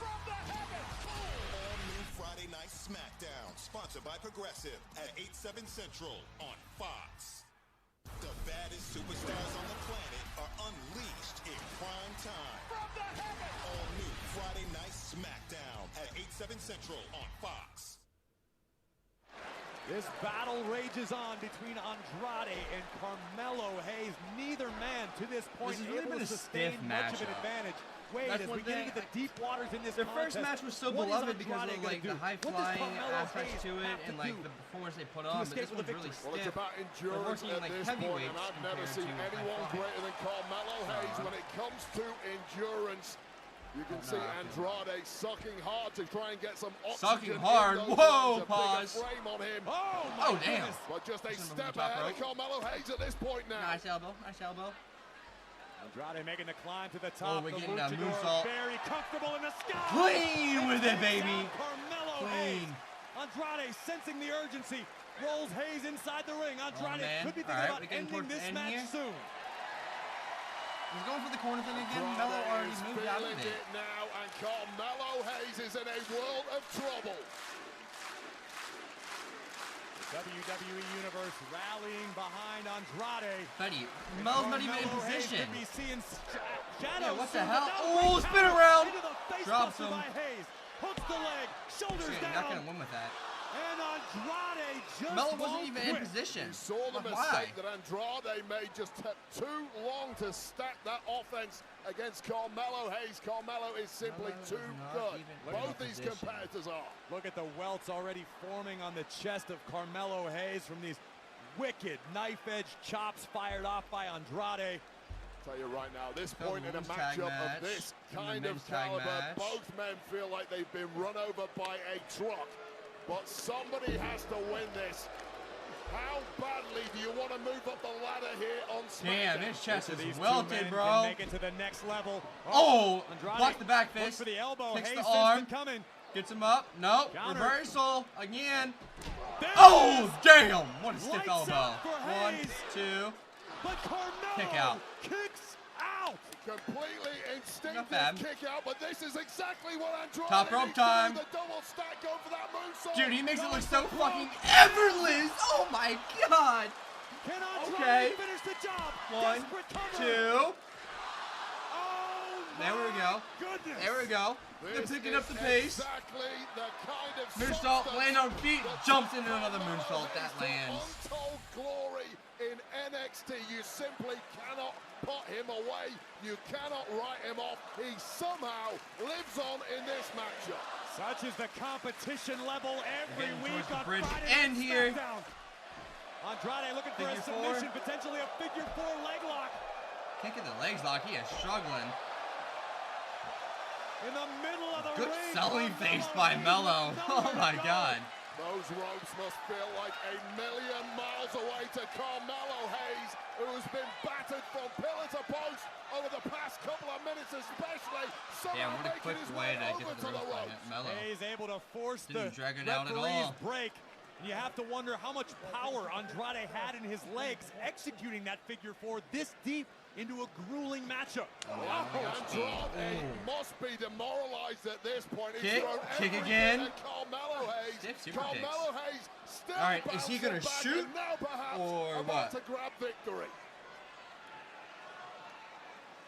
All new Friday Night Smackdown, sponsored by Progressive at 8/7 Central on Fox. The baddest superstars on the planet are unleashed in prime time. All new Friday Night Smackdown at 8/7 Central on Fox. This battle rages on between Andrade and Carmelo Hayes. Neither man to this point This has really able been to a sustain stiff much of an matchup. advantage. Wade, That's as one we get thing. into the deep waters in this Their first contest, match was so what is beloved because Andrade of like gonna the do? high What does flying Carmelo aspects Hayes to it have and to like do the performance they put to on. But escape this with a one's really victory? Well, it's stiff. about They're endurance working at like this point, heavyweights and I've never compared seen to anyone high flying. greater than Carmelo Hayes when it comes to endurance. You can see Andrade sucking hard to try and get some oxygen. Sucking hard. In those Whoa, legs, a pause. bigger frame on him. Oh, damn. But just a Pushing him over step the top ahead of rope. Carmelo Hayes at this point now. Nice elbow. Nice elbow. Andrade making the climb to the top. we're The getting a luchador moonsault. very comfortable in the sky. Clean with it, Takes baby. down Carmelo Clean. Hayes. Andrade sensing the urgency. Rolls Hayes inside the ring. Andrade man. could be All thinking right, about we're getting ending towards the this end match here. soon. He's going for the corner thing again. Melo already is moved out of feeling it. it now, and Carmelo Hayes is in a world of trouble. The WWE Universe rallying behind Andrade. Buddy, Melo's not even in Carmelo Hayes position. could be seeing shadows Yeah, what the soon, hell? but Oh, no, spin counter around. into the face Drops buster him. by Hayes. Hooks the leg, shoulders Shit, down. you're not gonna win with that. And Andrade just Melo wasn't won't even quit. in position. You saw the Like, mistake why? that Andrade made, just took too long to stack that offense against Carmelo Hayes. Carmelo is simply too good. Both these competitors are. Look at the welts already forming on the chest of Carmelo Hayes from these wicked knife-edge chops fired off by Andrade. Tell you right now, this Got a point in a women's tag matchup match of this and the kind men's of tag caliber, match. both men feel like they've been run over by a truck. But somebody has to win this. How badly do you want to move up the ladder here on SmackDown? Damn, his chest These is two welted, men bro. can make it to the next level. Oh, Andrade blocked the back looks fist. for the elbow. Kicks Hayes the sensed arm. it coming. Gets him up. Nope. Counter. Reversal again. There Oh, it is. damn. What a stiff Lights elbow. out for 1, Hayes. 2. But Carmelo Kick out. kicks out. Completely instinctive bad. kick out, but this is exactly what Andrade Top rope needs to do. time. The double stack going for that moonsault. Dude, he makes it look so Going for fucking broke. effortless. Oh my god. Can Andrade Okay. finish the job? 1, Desperate cover. 2. Oh There we my go. Goodness. There we go. They're This picking is up the pace. Exactly the kind of Moonsault, substance land on feet, that jumps into another Carmelo moonsault. That Hayes to lands. Untold glory in NXT. You simply cannot put him away. You cannot write him off. He somehow lives on in this matchup. Such is the competition level every Getting week towards the on bridge Friday end Night here. SmackDown. Andrade looking for a Figure four. submission, potentially a figure 4 leg lock. Can't get the legs locked. He is struggling. In the middle of the Good ring. selling Carmelo face by Hayes Melo. with Oh nowhere my to go. god. Those ropes must feel like a million miles away to Carmelo Hayes, who has been battered from pillar to post over the past couple of minutes especially. Damn, Somehow what a quick making his way to over get to the the ropes. ropes. Melo. Hayes able to force Didn't the drag it out at referee's all. break. And you have to wonder how much power Andrade had in his legs executing that figure 4 this deep into a grueling matchup. Andrade must be demoralized at this point. He's Kick, thrown kick everything again. at Carmelo Hayes. Stiff super Carmelo Hayes still All right, is he gonna bouncing back shoot and now perhaps or about what? to grab victory.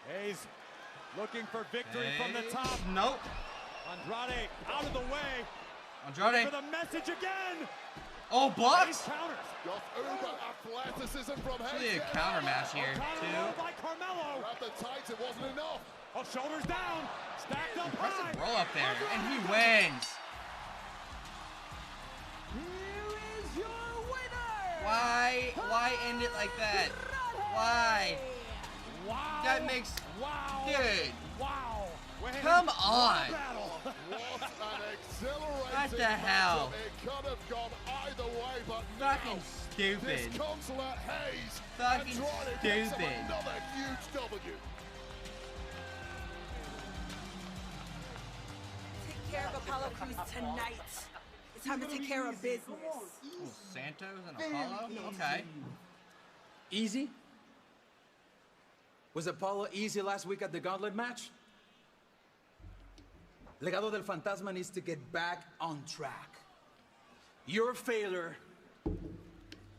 Hayes looking for victory from the Hayes. top. Nope. Andrade out of the way. Andrade. For the message again. Oh, blocks. Hayes counters. Just uber athleticism from It's Hayes. really a counter match here, Counter too. by Carmelo. Grab the tights, it wasn't enough. Oh, shoulders down. Stacked up high. Impressive roll up there, and he wins. Here is your winner. Why end it like that? Why? Wow. That makes. Wow. Dude. Wow. Wait, Come on. battle. What an exhilarating What the hell? matchup. It could have gone either way, but Fucking now, stupid. disconsolate Hayes. Fucking Andrade gets him stupid. another huge W. Take care of Apollo Crews tonight. It's time to take care of business. Oh, Santos and Apollo? Okay. Easy? Was Apollo easy last week at the gauntlet match? Legado del Fantasma needs to get back on track. Your failure,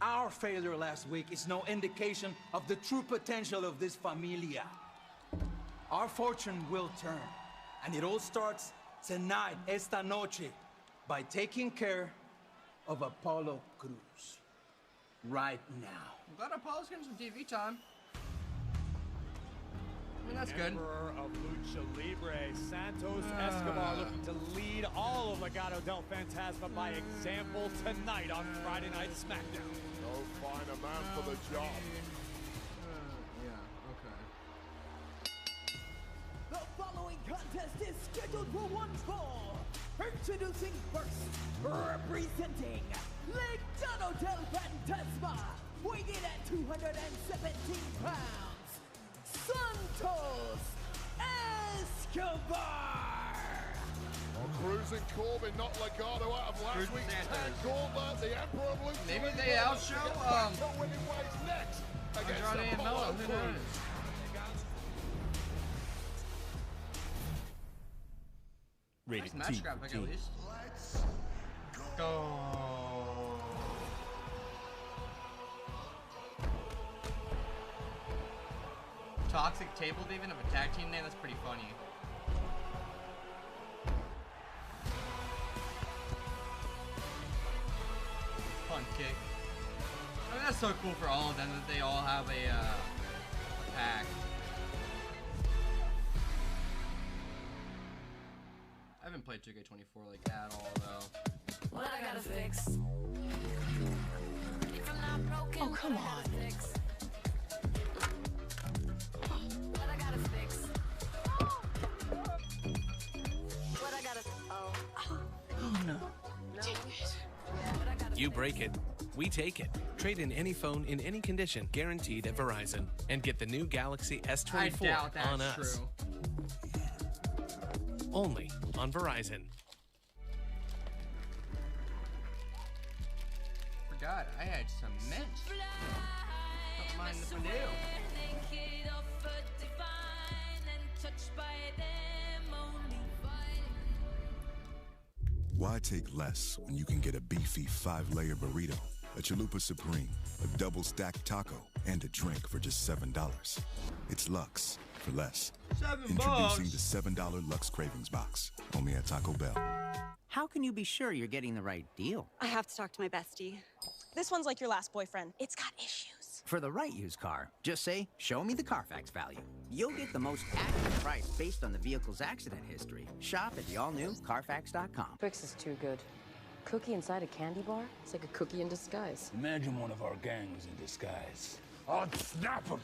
our failure last week is no indication of the true potential of this familia. Our fortune will turn, and it all starts tonight, esta noche, by taking care of Apollo Crews. Right now. I'm glad Apollo's getting some TV time. mean, that's good. Emperor of Lucha Libre, Santos Escobar, looking to lead all of Legado del Fantasma by example tonight on Friday Night Smackdown. Go find a man for the job. Yeah, okay. The following contest is scheduled for one fall. Introducing first, representing Legado del Fantasma, weighing in at 217 pounds, Santos Escobar. Cruising Corbin, not Legado out of last week's tag gauntlet. The Emperor of Lucha Maybe Libre they outshow winning ways next against Andrade and Melo. Who knows? Rated nice match graphic at least. Let's go. Toxic table David of a tag team name. That's pretty funny. Fun kick. I mean, that's so cool for all of them that they all have a pack. I haven't played 2K24 like at all though. What I gotta fix? Oh, come on. What I gotta fix? What I gotta? Oh. Oh, no. You break it, we take it. Trade in any phone in any condition, guaranteed at Verizon. And get the new Galaxy S24 I doubt that's on us. true. Only on Verizon. Forgot, I had some mint. Don't mind if I do. Why take less when you can get a beefy 5-layer burrito, a chalupa supreme, a double stacked taco, and a drink for just $7? It's Lux for less. Introducing the $7 Lux Cravings Box, only at Taco Bell. How can you be sure you're getting the right deal? I have to talk to my bestie. This one's like your last boyfriend. It's got issues. For the right used car, just say, show me the Carfax value. You'll get the most accurate price based on the vehicle's accident history. Shop at the all-new Carfax.com. Twix is too good. Cookie inside a candy bar? It's like a cookie in disguise. Imagine one of our gangs in disguise. I'd snap him.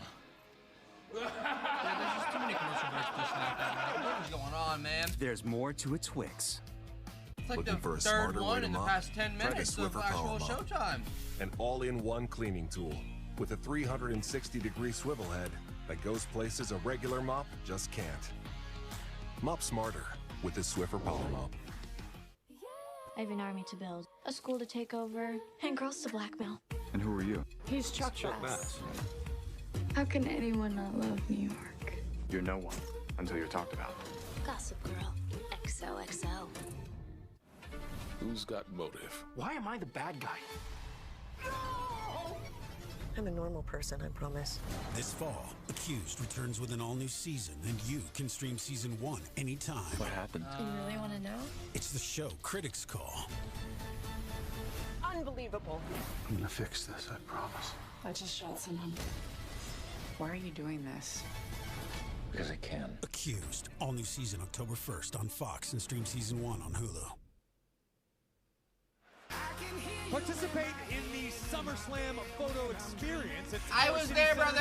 There's just too many commercial breaks to Smackdown. What is going on, man? There's more to a Twix. It's like Looking the for a third smarter way one to in the mop? past 10 Try the minutes of Swiffer actual Power Mop. showtime. An all-in-one cleaning tool with a 360-degree swivel head that goes places a regular mop just can't. Mop smarter with the Swiffer Power Mop. I have an army to build, a school to take over, and girls to blackmail. And who are you? He's Chuck Bass. How can anyone not love New York? You're no one until you're talked about. Gossip Girl. XOXO. Who's got motive? Why am I the bad guy? I'm a normal person, I promise. This fall, Accused returns with an all-new season, and you can stream season 1 anytime. What happened? You really want to know? It's the show critics call. Unbelievable. I'm gonna fix this, I promise. I just shot someone. Why are you doing this? Because I can. Accused, all-new season October 1st on Fox, and stream season 1 on Hulu. Participate in the Summerslam photo experience. At I was there, brother.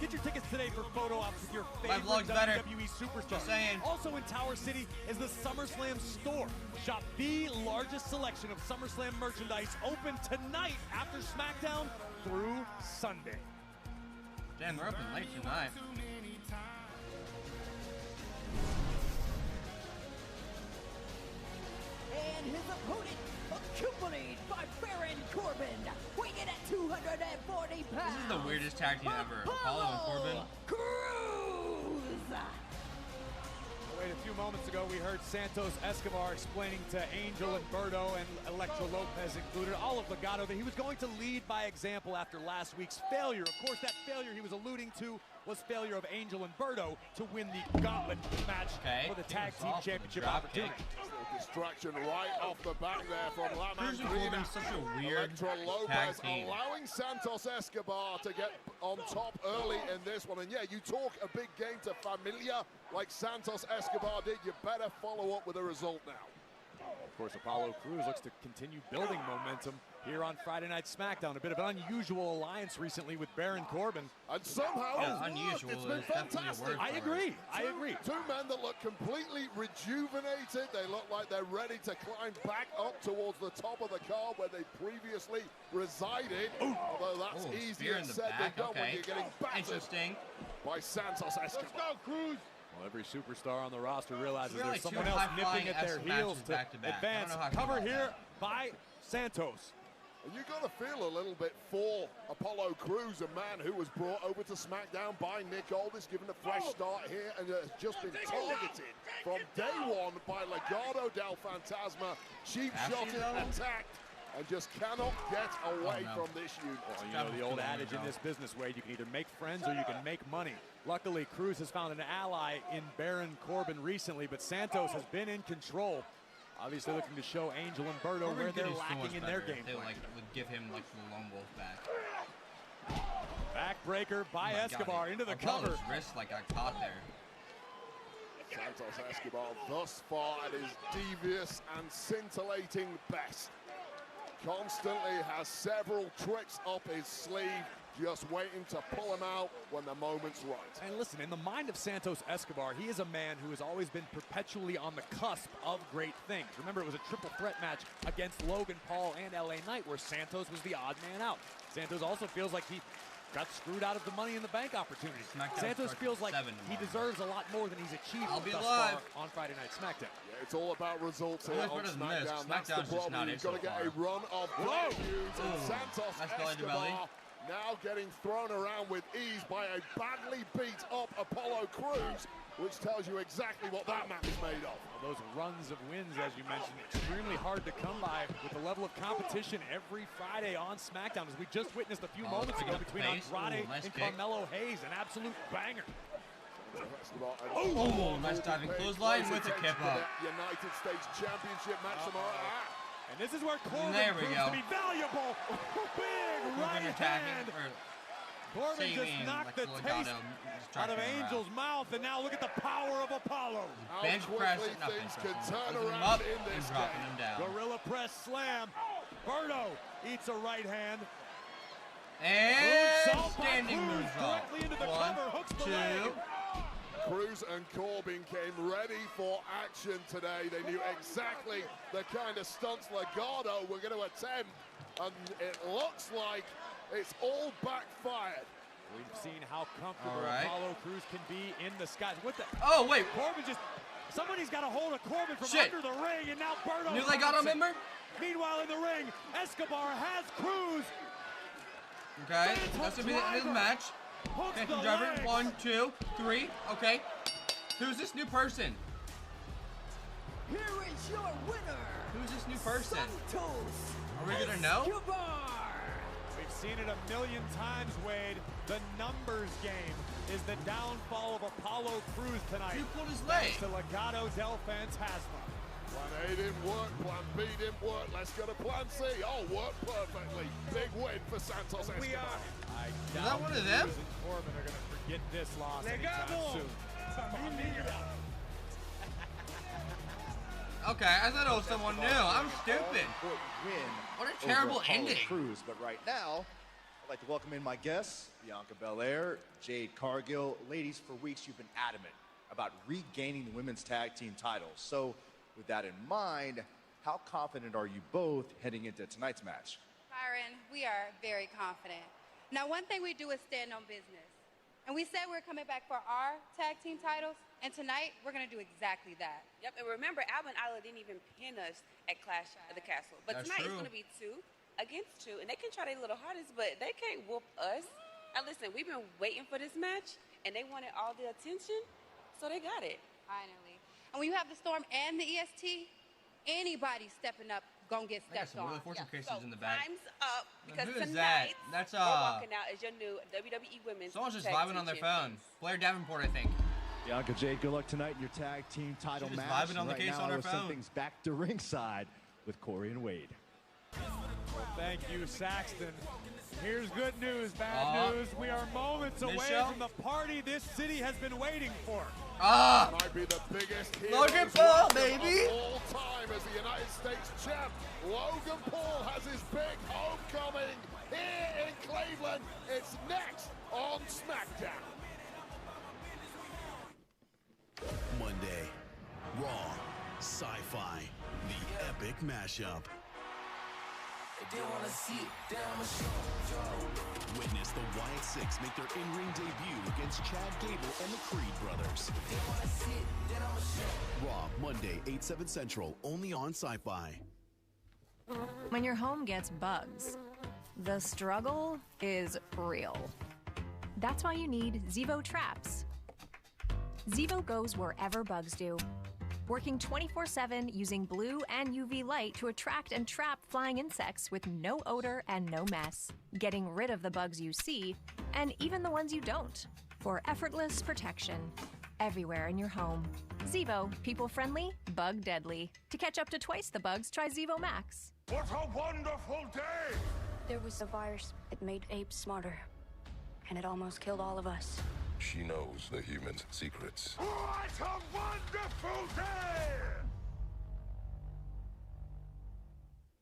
Get your tickets today for photo ops with your My favorite vlog's better. WWE superstars. Just saying. Also in Tower City is the SummerSlam store. Shop the largest selection of SummerSlam merchandise open tonight after SmackDown through Sunday. Damn, they're open late tonight. And his opponent, accompanied by Baron Corbin, weighing in at 240 pounds. This is the weirdest tag team ever. Apollo and Corbin. Cruz. Wait Wait, a few moments ago, we heard Santos Escobar explaining to Angel and Berto and Electra Lopez included, all of Legado, that he was going to lead by example after last week's failure. Of course, that failure he was alluding to was failure of Angel and Berto to win the gauntlet match for the tag team championship opportunity. Distraction right off the back there from La Cruz and Corbin, such a weird Electra Lopez tag team. allowing Santos Escobar to get on top early in this one. And yeah, you talk a big game to Familia like Santos Escobar did, you better follow up with a result now. Of course, Apollo Crews looks to continue building momentum here on Friday Night SmackDown. A bit of an unusual alliance recently with Baron Corbin. And somehow unusual. It's been fantastic. I agree. I agree. Two men that look completely rejuvenated. They look like they're ready to climb back up towards the top of the card where they previously resided. Although that's easier said than done when you're getting battered by Santos Escobar. Let's go, Cruz. Well, every superstar on the roster realizes Really there's someone else nipping at their heels to advance. Cover here by Santos. And you got to feel a little bit for Apollo Crews, a man who was brought over to SmackDown by Nick Aldis, given a fresh start here, and has just been targeted from day one by Legado del Fantasma. Cheap shot attacked, and just cannot get away from this unit. Well, you know the old adage in this business, Wade, you can either make friends or you can make money. Luckily, Cruz has found an ally in Baron Corbin recently, but Santos has been in control. Obviously looking to show Angel and Berto where they're lacking in their game. They would give him like the lone wolf back. Backbreaker by Escobar into the cover. His wrist got caught there. Santos Escobar thus far at his devious and scintillating best. Constantly has several tricks up his sleeve, just waiting to pull him out when the moment's right. And listen, in the mind of Santos Escobar, he is a man who has always been perpetually on the cusp of great things. Remember, it was a triple threat match against Logan Paul and LA Knight where Santos was the odd man out. Santos also feels like he got screwed out of the Money in the Bank opportunity. Santos feels like he deserves a lot more than he's achieved thus far on Friday Night SmackDown. Yeah, it's all about results here on SmackDown. That's the problem. You've got to get a run of feuds, and Santos Escobar now getting thrown around with ease by a badly beat up Apollo Crews, which tells you exactly what that match is made of. Well, those runs of wins, as you mentioned, extremely hard to come by with the level of competition every Friday on SmackDown, as we just witnessed a few moments ago between Andrade and Carmelo Hayes, an absolute banger. Nice diving clothesline with a kip up. United States Championship match tomorrow. And this is where Corbin proves to be valuable. Big right hand. Corbin just knocked the taste out of Angel's mouth, and now look at the power of Apollo. Bench press, things can turn around in this game. Gorilla press slam. Berto eats a right hand. And standing moves directly into the cover, hooks the leg. Cruz and Corbin came ready for action today. They knew exactly the kind of stunts Legado were going to attempt, and it looks like it's all backfired. We've seen how comfortable Apollo Crews can be in the skies. What the? Oh, wait. Corbin just... Somebody's got a hold of Corbin from under the ring, and now Berto... New Legado member? Meanwhile, in the ring, Escobar has Cruz. Okay, that's going to be the end of the match. Phantom driver, 1, 2, 3. Okay. Who's this new person? Here is your winner. Who's this new person? Santos Are we gonna know? We've seen it a million times, Wade. The numbers game is the downfall of Apollo Crews tonight. He pulled his leg. Thanks to Legado del Fantasma. Plan A didn't work, Plan B didn't work. Let's go to Plan C. Oh, worked perfectly. Big win for Santos Escobar. Is that one of them? Cruz and Corbin are going to forget this loss anytime soon. Okay, I thought it was someone new. I'm stupid. What a terrible ending. Cruz, but right now, I'd like to welcome in my guests, Bianca Belair, Jade Cargill. Ladies, for weeks you've been adamant about regaining the women's tag team titles. So, with that in mind, how confident are you both heading into tonight's match? Byron, we are very confident. Now, one thing we do is stand on business. And we said we're coming back for our tag team titles, and tonight we're going to do exactly that. Yep, and remember, Alvin Isla didn't even pin us at Clash of the Castle. But tonight it's going to be 2 against 2, and they can try their little hardest, but they can't whoop us. Now, listen, we've been waiting for this match, and they wanted all the attention, so they got it. Finally. And when you have the Storm and the EST, anybody stepping up gonna get stepped some on. Wheel of Fortune cases So in the back. time's up because Who is tonight that? That's we're walking out as your new WWE Women's someone's just Tag vibing Team on their Champions. phone. Blair Davenport, I think. Bianca Jade, good luck tonight in your tag team title She just match. vibing on the Right case now, on her we'll send phone. things back to ringside with Corey and Wade. Well, thank you, Saxton. Here's good news, bad news. We are moments away Michelle? from the party this city has been waiting for. Might be the biggest Logan Paul, baby! of all time as the United States champ. Logan Paul has his big homecoming here in Cleveland. It's next on Smackdown. Monday, Raw, Sci-Fi, the epic mashup. Witness the Wyatt Six make their in-ring debut against Chad Gable and the Creed brothers. Raw, Monday, 8/7 Central, only on Sci-Fi. When your home gets bugs, the struggle is real. That's why you need Zevo Traps. Zevo goes wherever bugs do, working 24/7 using blue and UV light to attract and trap flying insects with no odor and no mess, getting rid of the bugs you see and even the ones you don't, for effortless protection everywhere in your home. Zevo, people friendly, bug deadly. To catch up to twice the bugs, try Zevo Max. What a wonderful day! There was a virus. It made apes smarter. And it almost killed all of us. She knows the human's secrets. What a wonderful day!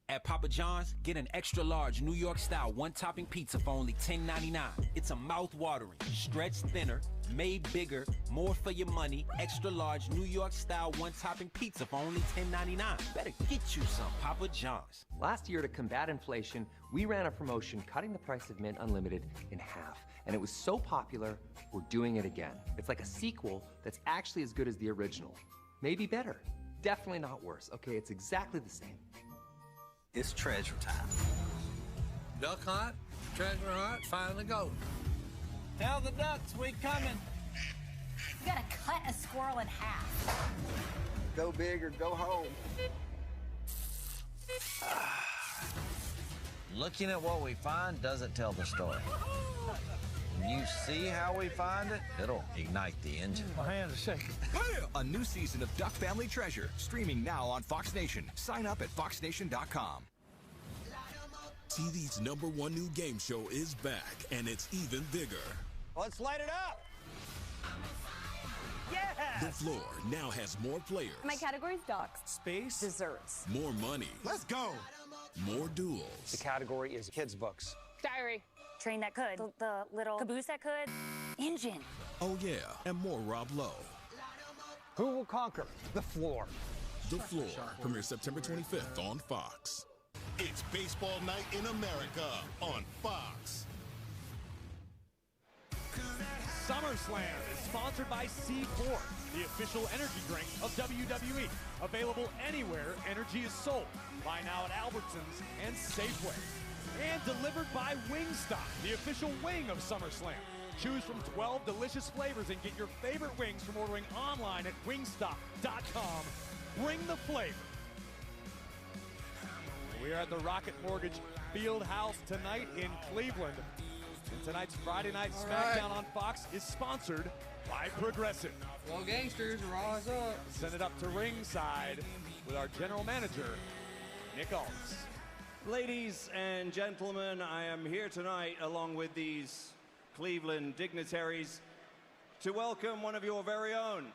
At Papa John's, get an extra large New York style one-topping pizza for only $10.99. It's a mouth-watering, stretched thinner, made bigger, more for your money, extra large New York style one-topping pizza for only $10.99. Better get you some Papa John's. Last year, to combat inflation, we ran a promotion cutting the price of Mint Unlimited in half. And it was so popular, we're doing it again. It's like a sequel that's actually as good as the original. Maybe better. Definitely not worse. Okay, it's exactly the same. It's treasure time. Duck hunt, treasure hunt, finally go. Tell the ducks we coming. You gotta cut a squirrel in half. Go big or go home. Looking at what we find doesn't tell the story. When you see how we find it, it'll ignite the engine. My hands are shaking. A new season of Duck Family Treasure, streaming now on Fox Nation. Sign up at foxnation.com. TV's #1 new game show is back, and it's even bigger. Let's light it up. The floor now has more players, My category's dogs. Space. Desserts. more money, Let's go. more duels, The category is kids' books. Diary. Train that could. The little caboose that could. Engine. oh yeah, and more Rob Lowe. Who will conquer the floor? The Floor premieres September 25th on Fox. It's baseball night in America on Fox. Summerslam is sponsored by C4, the official energy drink of WWE. Available anywhere energy is sold. Buy now at Albertsons and Safeway. And delivered by Wingstop, the official wing of SummerSlam. Choose from 12 delicious flavors and get your favorite wings from ordering online at wingstop.com. Bring the flavor. We are at the Rocket Mortgage Field House tonight in Cleveland. And tonight's Friday Night Smackdown on Fox is sponsored by Progressive. Well, gangsters, rise up. Send it up to ringside with our general manager, Nick Aldis. Ladies and gentlemen, I am here tonight along with these Cleveland dignitaries to welcome one of your very own.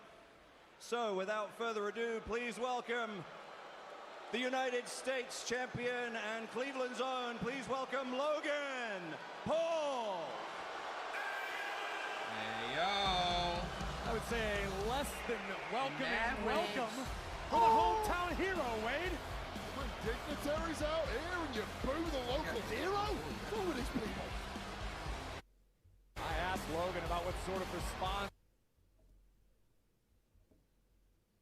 So, without further ado, please welcome the United States champion and Cleveland's own. Please welcome Logan Paul. Hey, yo. I would say a less than welcoming welcome for the hometown hero, Wade. Dignitaries out here and you boo the local hero? Who are these people? I asked Logan about what sort of response.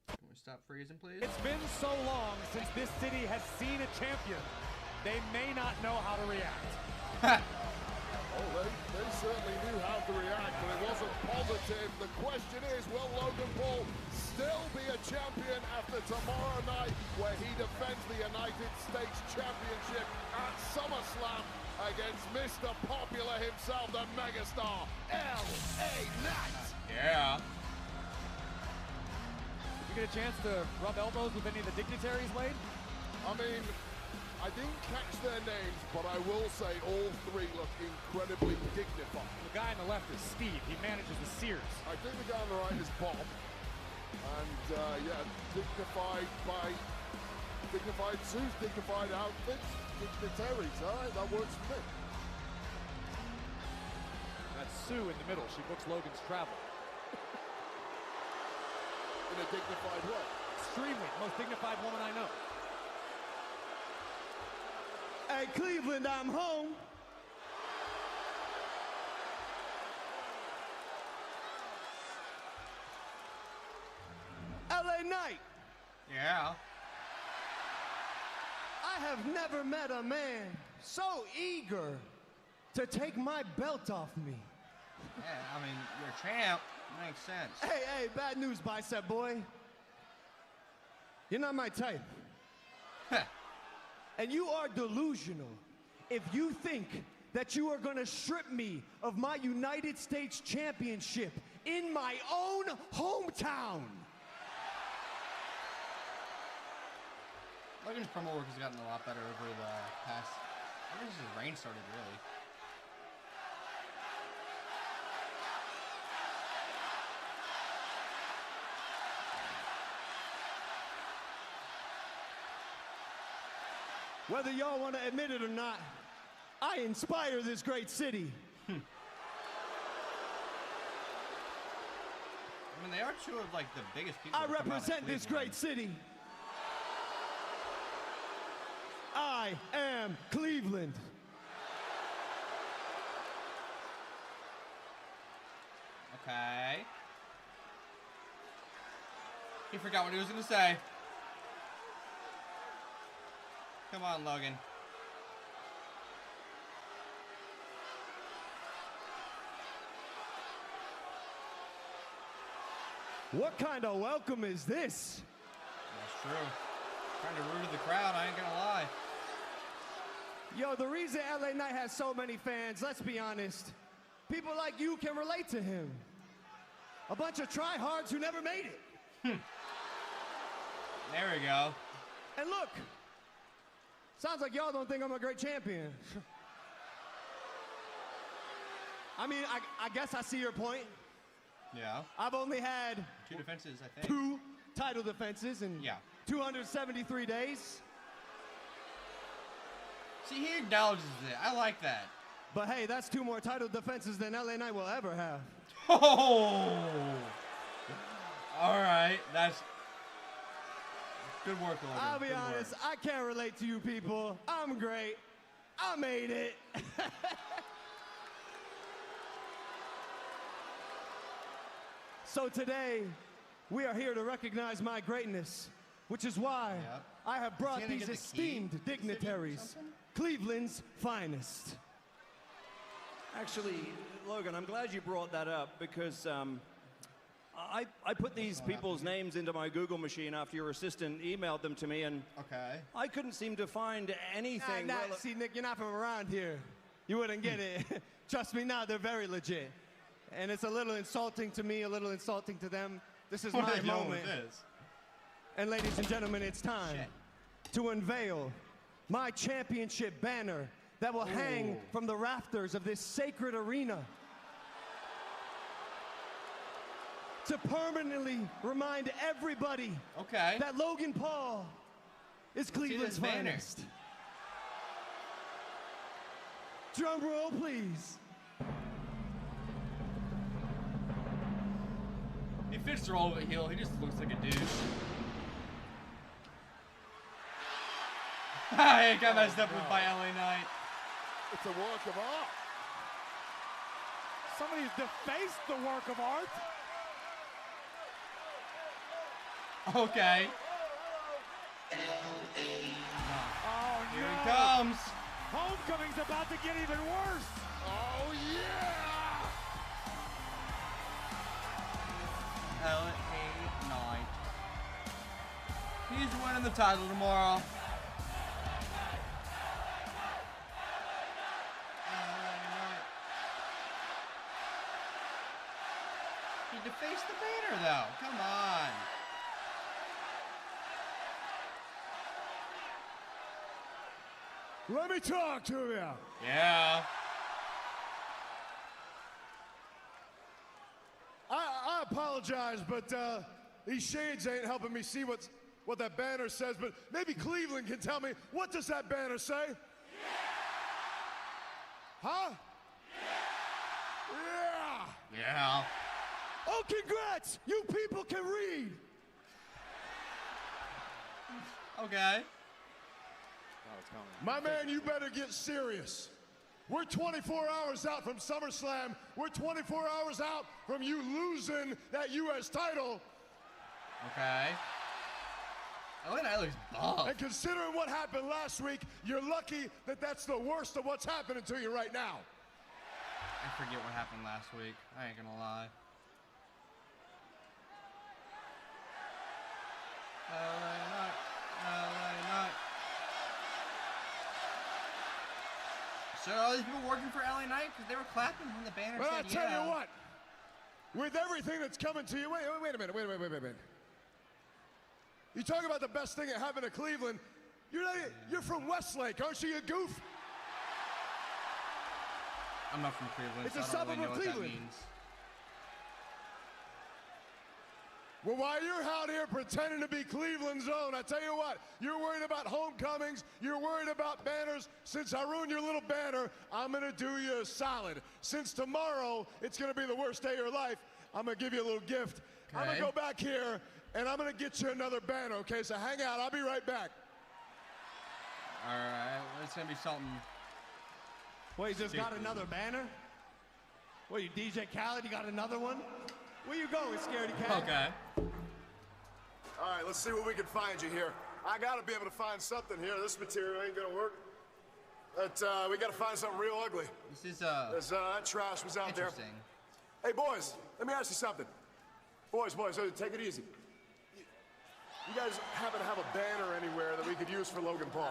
Can we stop freezing, please? It's been so long since this city has seen a champion, they may not know how to react. Oh, they certainly knew how to react, but it wasn't positive. The question is, will Logan Paul still be a champion after tomorrow night, where he defends the United States Championship at Summerslam against Mr. Popular himself, the megastar, L.A. Knight? Yeah. Did you get a chance to rub elbows with any of the dignitaries, Wade? I mean, I didn't catch their names, but I will say all three look incredibly dignified. The guy on the left is Steve. He manages the Sears. I think the guy on the right is Bob. And, yeah, dignified suits, dignified outfits, dignitaries. All right, that works for me. That's Sue in the middle. She books Logan's travel. In a dignified way. Extremely. Most dignified woman I know. Hey, Cleveland, I'm home. LA Knight. Yeah. I have never met a man so eager to take my belt off me. Yeah, I mean, you're a champ. Makes sense. Hey, bad news, bicep boy. You're not my type. And you are delusional if you think that you are gonna strip me of my United States Championship in my own hometown. Logan's promo work has gotten a lot better over the past, I guess his reign started really. Whether y'all want to admit it or not, I inspire this great city. I mean, they are two of like the biggest people. I represent this great city. I am Cleveland. Okay. He forgot what he was going to say. Come on, Logan. What kind of welcome is this? That's true. Trying to root the crowd, I ain't gonna lie. Yo, the reason LA Knight has so many fans, let's be honest, people like you can relate to him. A bunch of tryhards who never made it. There we go. And look, sounds like y'all don't think I'm a great champion. I mean, I guess I see your point. Yeah. I've only had 2 defenses, I think. 2 title defenses in 273 days. See, he acknowledges it. I like that. But hey, that's 2 more title defenses than LA Knight will ever have. Oh! All right, that's good work, Logan. I'll be honest, I can't relate to you people. I'm great. I made it. So today, we are here to recognize my greatness, which is why I have brought these esteemed dignitaries, Cleveland's finest. Actually, Logan, I'm glad you brought that up because I put these people's names into my Google machine after your assistant emailed them to me, and I couldn't seem to find anything. See, Nick, you're not from around here. You wouldn't get it. Trust me now, they're very legit. And it's a little insulting to me, a little insulting to them. This is my moment. And ladies and gentlemen, it's time to unveil my championship banner that will hang from the rafters of this sacred arena to permanently remind everybody that Logan Paul is Cleveland's finest. Drum roll, please. He fits the role of a heel. He just looks like a douche. He got messed up with by LA Knight. It's a work of art. Somebody's defaced the work of art. Okay. Oh, Here he comes. Homecoming's about to get even worse. Oh, yeah! LA Knight. He's winning the title tomorrow. He defaced the banner, though. Come on. Let me talk to you. Yeah. I apologize, but these shades ain't helping me see what that banner says, but maybe Cleveland can tell me, what does that banner say? Yeah. Huh? Yeah. Yeah. Oh, congrats! You people can read. Okay. My man, you better get serious. We're 24 hours out from SummerSlam. We're 24 hours out from you losing that U.S. title. Okay. LA Knight looks buff. And considering what happened last week, you're lucky that that's the worst of what's happening to you right now. I forget what happened last week. I ain't gonna lie. LA Knight. LA Knight. So are these people working for LA Knight? Because they were clapping when the banner well, said I'll tell you what. With everything that's coming to you, wait a minute. You talk about the best thing that happened to Cleveland. You're from Westlake, aren't you, you goof? I'm not from Cleveland, It's so a I don't suburb really know of what that Cleveland. means. Well, while you're out here pretending to be Cleveland's own, I tell you what, you're worried about homecomings, you're worried about banners. Since I ruined your little banner, I'm gonna do you a solid. Since tomorrow, it's gonna be the worst day of your life, I'm gonna give you a little gift. Okay. I'm gonna go back here, and I'm gonna get you another banner, okay? So hang out, I'll be right back. All right, well, it's gonna be something. Wait, you just got another banner? What, you DJ Khaled, you got another one? Where you going, Scaredy Cat? Okay. All right, let's see what we can find you here. I gotta be able to find something here. This material ain't gonna work. But we gotta find something real ugly. This is that trash was out there. interesting. Hey, boys, let me ask you something. Boys, take it easy. You guys happen to have a banner anywhere that we could use for Logan Paul?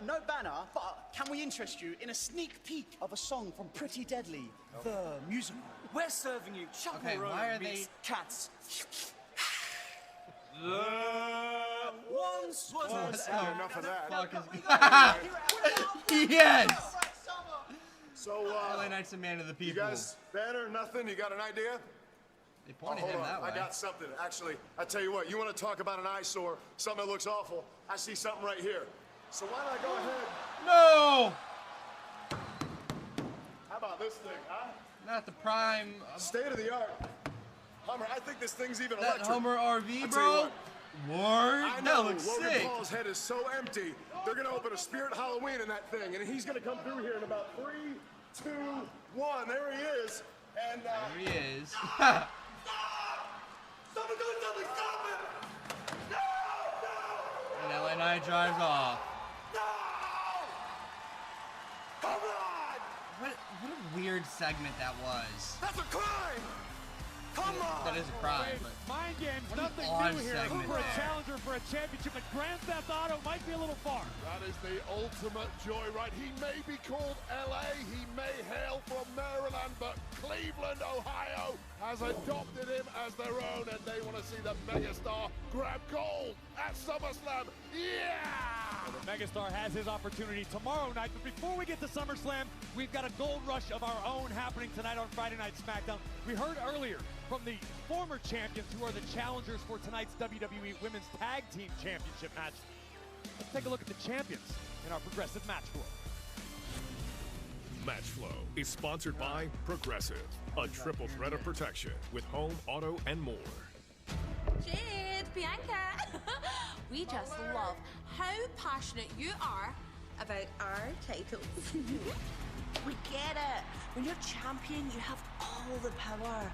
No banner, but can we interest you in a sneak peek of a song from Pretty Deadly, the musical? We're serving you Chuck Morone meets Cats. Once was enough of that. Yes! So, LA Knight's a man of the people. You guys, banner, nothing? You got an idea? They pointed hold him on. that way. I got something. Actually, I tell you what, you want to talk about an eyesore, something that looks awful, I see something right here. So why don't I go ahead? No! How about this thing, huh? Not the prime. State of the art. Hummer, I think this thing's even That electric. Hummer RV, I tell bro? you Word? I know, That looks Logan sick. Paul's head is so empty, they're gonna open a Spirit Halloween in that thing, and he's gonna come through here in about 3, 2, 1. There he is. And There he is. Someone do something, stop it! No! And LA Knight drives off. No! Come on! What a weird segment that was. That's a crime! Come on! That is a crime, but Mind games, what an nothing odd new here. segment For a there. challenger for a championship, but Grand Theft Auto might be a little far. That is the ultimate joyride. He may be called LA, he may hail from Maryland, but Cleveland, Ohio has adopted him as their own, and they want to see the megastar grab gold at SummerSlam. Yeah! Well, the megastar has his opportunity tomorrow night, but before we get to SummerSlam, we've got a gold rush of our own happening tonight on Friday Night Smackdown. We heard earlier from the former champions who are the challengers for tonight's WWE Women's Tag Team Championship match. Let's take a look at the champions in our Progressive Match Flow. Match Flow is sponsored by Progressive, a triple threat of protection with home, auto, and more. Jade, Bianca, we just love how passionate you are about our titles. We get it. When you're champion, you have all the power.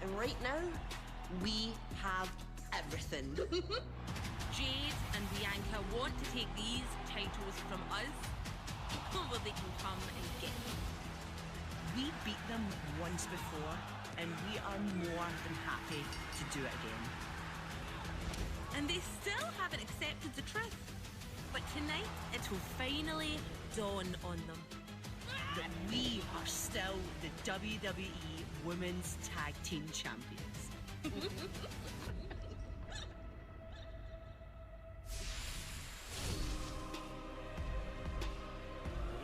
And right now, we have everything. Jade and Bianca want to take these titles from us, they can come and get me. We beat them once before, and we are more than happy to do it again. And they still haven't accepted the truth. But tonight, it will finally dawn on them. That we are still the WWE Women's Tag Team Champions. It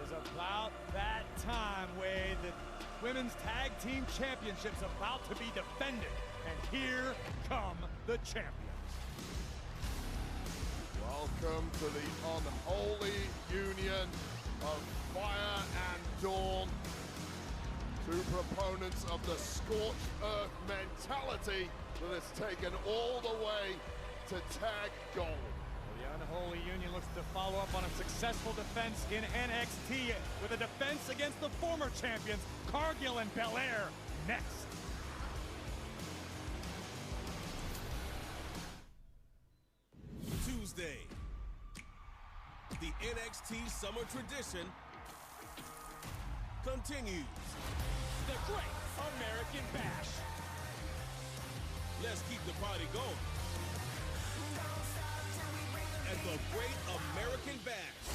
is about that time, Wade. The Women's Tag Team Championship's about to be defended. And here come the champions. Welcome to the unholy union of Fire and Dawn. Two proponents of the scorched earth mentality that has taken all the way to tag gold. The unholy union looks to follow up on a successful defense in NXT with a defense against the former champions, Cargill and Belair, next. Tuesday, the NXT Summer Tradition continues. The Great American Bash. Let's keep the party going. And the Great American Bash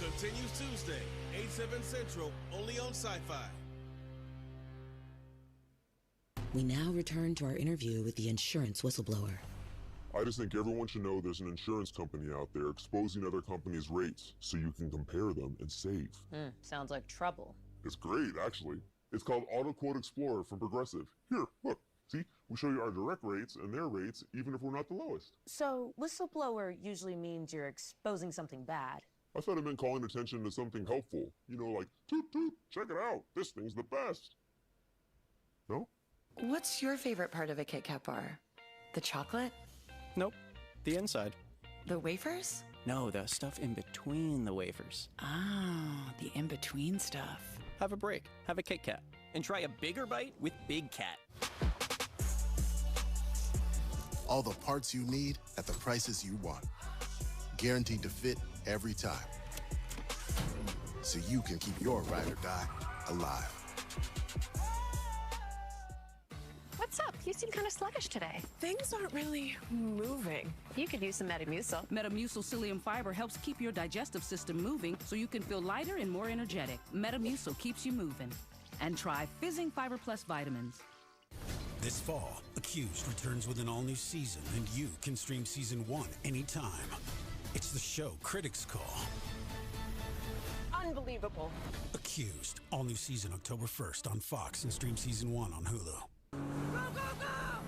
continues Tuesday, 8/7 Central, only on Sci-Fi. We now return to our interview with the insurance whistleblower. I just think everyone should know there's an insurance company out there exposing other companies' rates so you can compare them and save. Sounds like trouble. It's great, actually. It's called Auto Quote Explorer from Progressive. Here, look. See, we show you our direct rates and their rates, even if we're not the lowest. So, whistleblower usually means you're exposing something bad. I thought it meant calling attention to something helpful. You know, like, toot toot, check it out. This thing's the best. No? What's your favorite part of a Kit Kat bar? The chocolate? Nope. The inside. The wafers? No, the stuff in between the wafers. Ah, the in-between stuff. Have a break. Have a Kit Kat. And try a bigger bite with Big Cat. All the parts you need at the prices you want. Guaranteed to fit every time. So you can keep your ride or die alive. What's up? You seem kind of sluggish today. Things aren't really moving. You could use some Metamucil. Metamucil psyllium fiber helps keep your digestive system moving so you can feel lighter and more energetic. Metamucil keeps you moving. And try Fizzing Fiber Plus vitamins. This fall, Accused returns with an all-new season, and you can stream Season 1 anytime. It's the show critics call Unbelievable. Accused. All-new season October 1st on Fox, and stream Season 1 on Hulu.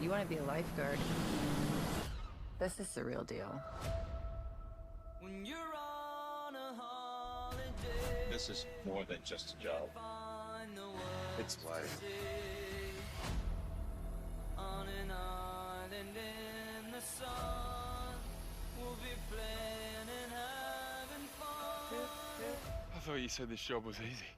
You want to be a lifeguard? This is the real deal. When you're on a holiday, this is more than just a job. It's life. On an island in the sun, we'll be playing and having fun. I thought you said this job was easy.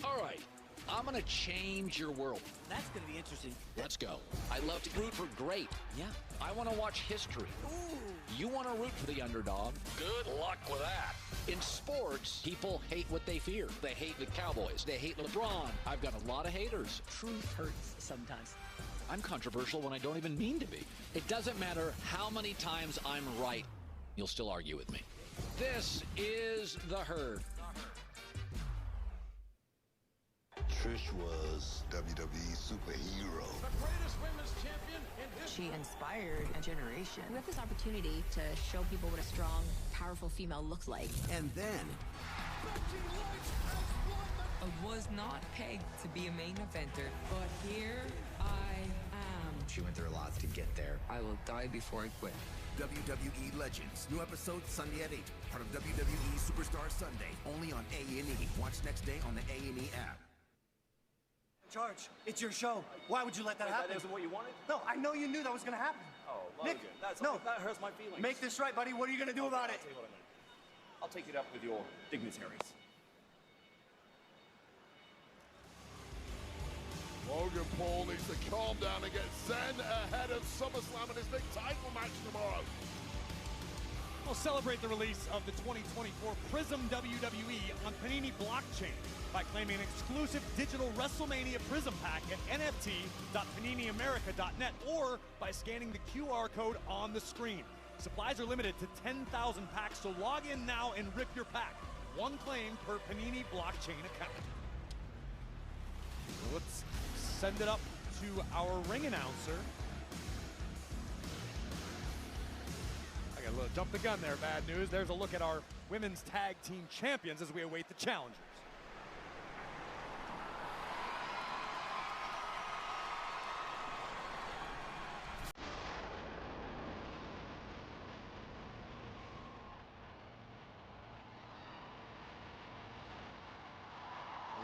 All right, I'm gonna change your world. That's gonna be interesting. Let's go. I love to root for great. Yeah. I want to watch history. Ooh. You want to root for the underdog. Good luck with that. In sports, people hate what they fear. They hate the Cowboys. They hate LeBron. I've got a lot of haters. Truth hurts sometimes. I'm controversial when I don't even mean to be. It doesn't matter how many times I'm right. You'll still argue with me. This is The Herd. Trish was WWE superhero. The greatest women's champion in history. She inspired a generation. We have this opportunity to show people what a strong, powerful female looks like. And then I was not pegged to be a main eventer, but here I am. She went through a lot to get there. I will die before I quit. WWE Legends. New episode Sunday at 8. Part of WWE Superstar Sunday. Only on A&E. Watch next day on the A&E app. Charge, it's your show. Why would you let that happen? That isn't what you wanted? No, I know you knew that was gonna happen. Oh, Logan, Nick, that hurts my feelings. Make this right, buddy. What are you gonna do about it? I'll tell you what I'm gonna do. I'll take it up with your dignitaries. Logan Paul needs to calm down and get zen ahead of Summerslam and his big title match tomorrow. will celebrate the release of the 2024 Prism WWE on Panini Blockchain by claiming an exclusive digital WrestleMania Prism pack at nft.paniniamerica.net or by scanning the QR code on the screen. Supplies are limited to 10,000 packs, so log in now and rip your pack. One claim per Panini Blockchain account. Let's send it up to our ring announcer. I got a little jump the gun there, bad news. There's a look at our women's tag team champions as we await the challengers.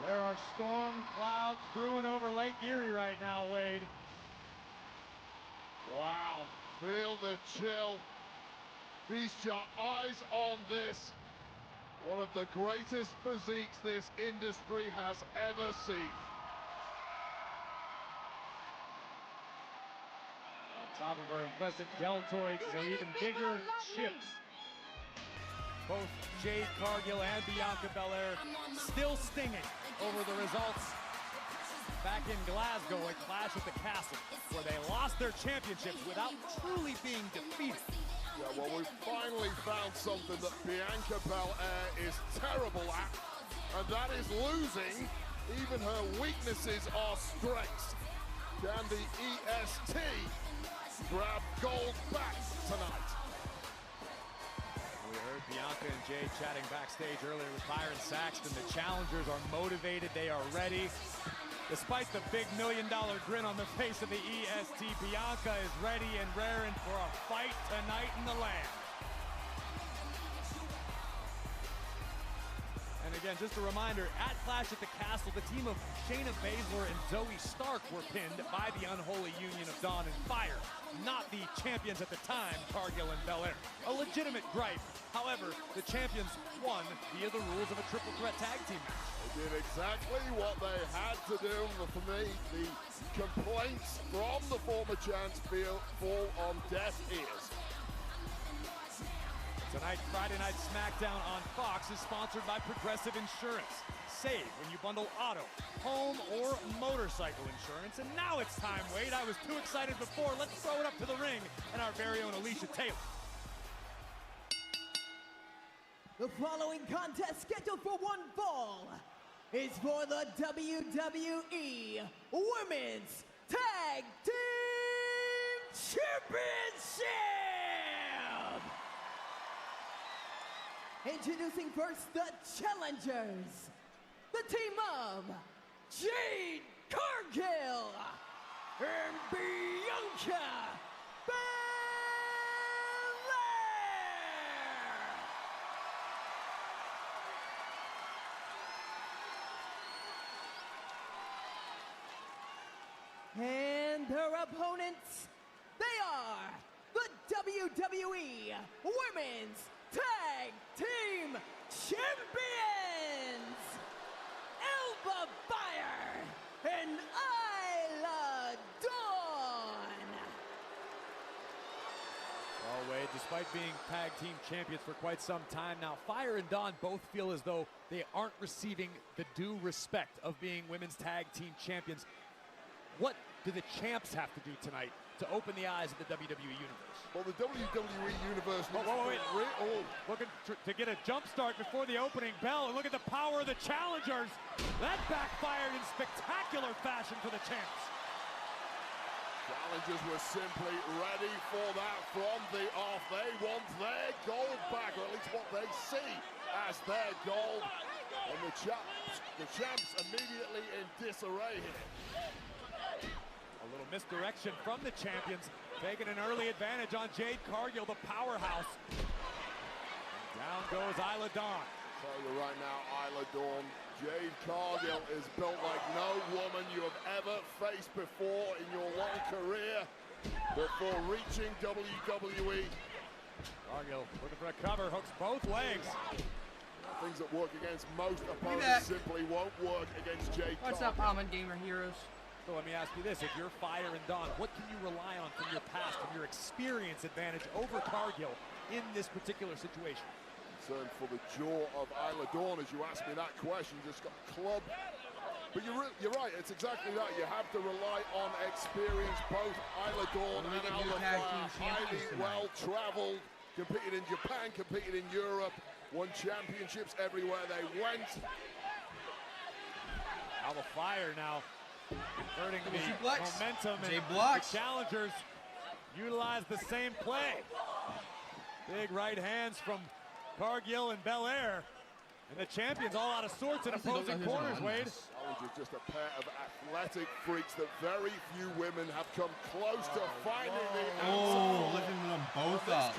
There are storm clouds brewing over Lake Erie right now, Wade. Wow, feel the chill. Feast your eyes on this. One of the greatest physiques this industry has ever seen. On top of her impressive deltoids, an even bigger chip. Both Jade Cargill and Bianca Belair still stinging over the results back in Glasgow at Clash at the Castle, where they lost their championships without truly being defeated. Yeah, well, we've finally found something that Bianca Belair is terrible at, and that is losing. Even her weaknesses are strengths. Can the EST grab gold back tonight? We heard Bianca and Jade chatting backstage earlier with Byron Saxton. The challengers are motivated, they are ready. Despite the big $1 million grin on the face of the EST, Bianca is ready and raring for a fight tonight in the land. And again, just a reminder, at Clash at the Castle, the team of Shayna Baszler and Zoe Stark were pinned by the unholy union of Dawn and Fire, not the champions at the time, Cargill and Belair. A legitimate gripe. However, the champions won via the rules of a triple threat tag team match. They did exactly what they had to do. For me, the complaints from the former champs fall on deaf ears. Tonight, Friday Night Smackdown on Fox is sponsored by Progressive Insurance. Save when you bundle auto, home, or motorcycle insurance. And now it's time, Wade. I was too excited before. Let's throw it up to the ring and our very own Alicia Taylor. The following contest, scheduled for one fall, is for the WWE Women's Tag Team Championship! Introducing first the challengers, the team of Jade Cargill and Bianca Belair. And their opponents, they are the WWE Women's Tag Team Champions, Elba Fire and Isla Dawn. Well, Wade, despite being tag team champions for quite some time now, Fire and Dawn both feel as though they aren't receiving the due respect of being women's tag team champions. What do the champs have to do tonight to open the eyes of the WWE Universe? Well, the WWE Universe... Looking to get a jump start before the opening bell, and look at the power of the challengers. That backfired in spectacular fashion for the champs. Challengers were simply ready for that from the off. They want their gold back, or at least what they see as their gold. And the champs immediately in disarray here. A little misdirection from the champions, taking an early advantage on Jade Cargill, the powerhouse. Down goes Isla Dawn. I'll tell you right now, Isla Dawn, Jade Cargill is built like no woman you have ever faced before in your long career before reaching WWE. Cargill looking for a cover, hooks both legs. Things that work against most opponents simply won't work against Jade Cargill. What's up, Almond Gamer Heroes? So let me ask you this, if you're Fire and Dawn, what can you rely on from your past, from your experience advantage over Cargill in this particular situation? Concern for the jaw of Isla Dawn as you ask me that question. Just got clubbed. But you're right, it's exactly that. You have to rely on experience. Both Isla Dawn and Alba Fire, highly well-traveled, competed in Japan, competed in Europe, won championships everywhere they went. Alba Fire now converting the momentum, and the challengers utilize the same play. Big right hands from Cargill and Belair. And the champions all out of sorts in opposing corners, Wade. Challengers, just a pair of athletic freaks that very few women have come close to finding the answer. Oh, lifting them both up.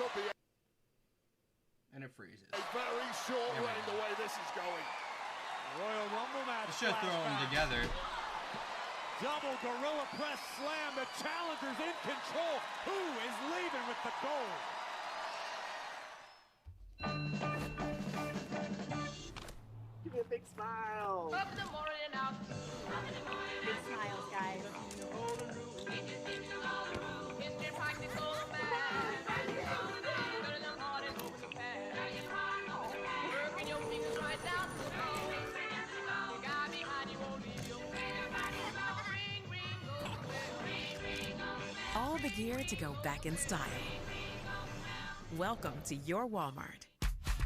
And it freezes. A very short reign the way this is going. Royal Rumble match. Should throw them together. Double gorilla press slam. The challengers in control. Who is leaving with the gold? Give me a big smile. Up in the morning, out. Big smiles, guys. All the gear to go back in style. Welcome to your Walmart.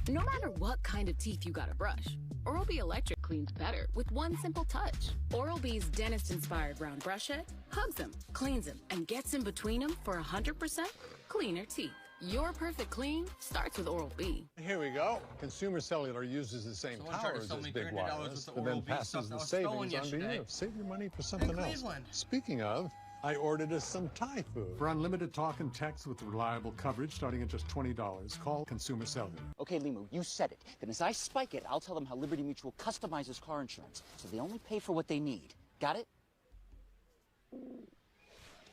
No matter what kind of teeth you gotta brush, Oral-B Electric cleans better with one simple touch. Oral-B's dentist-inspired round brush head hugs them, cleans them, and gets in between them for 100% cleaner teeth. Your perfect clean starts with Oral-B. Here we go. Consumer Cellular uses the same towers as Big Wireless, but then passes the savings on to you. Save your money for something else. Speaking of, I ordered us some Thai food. For unlimited talk and text with reliable coverage starting at just $20, call Consumer Cellular. Okay, Limu, you said it. Then as I spike it, I'll tell them how Liberty Mutual customizes car insurance, so they only pay for what they need. Got it?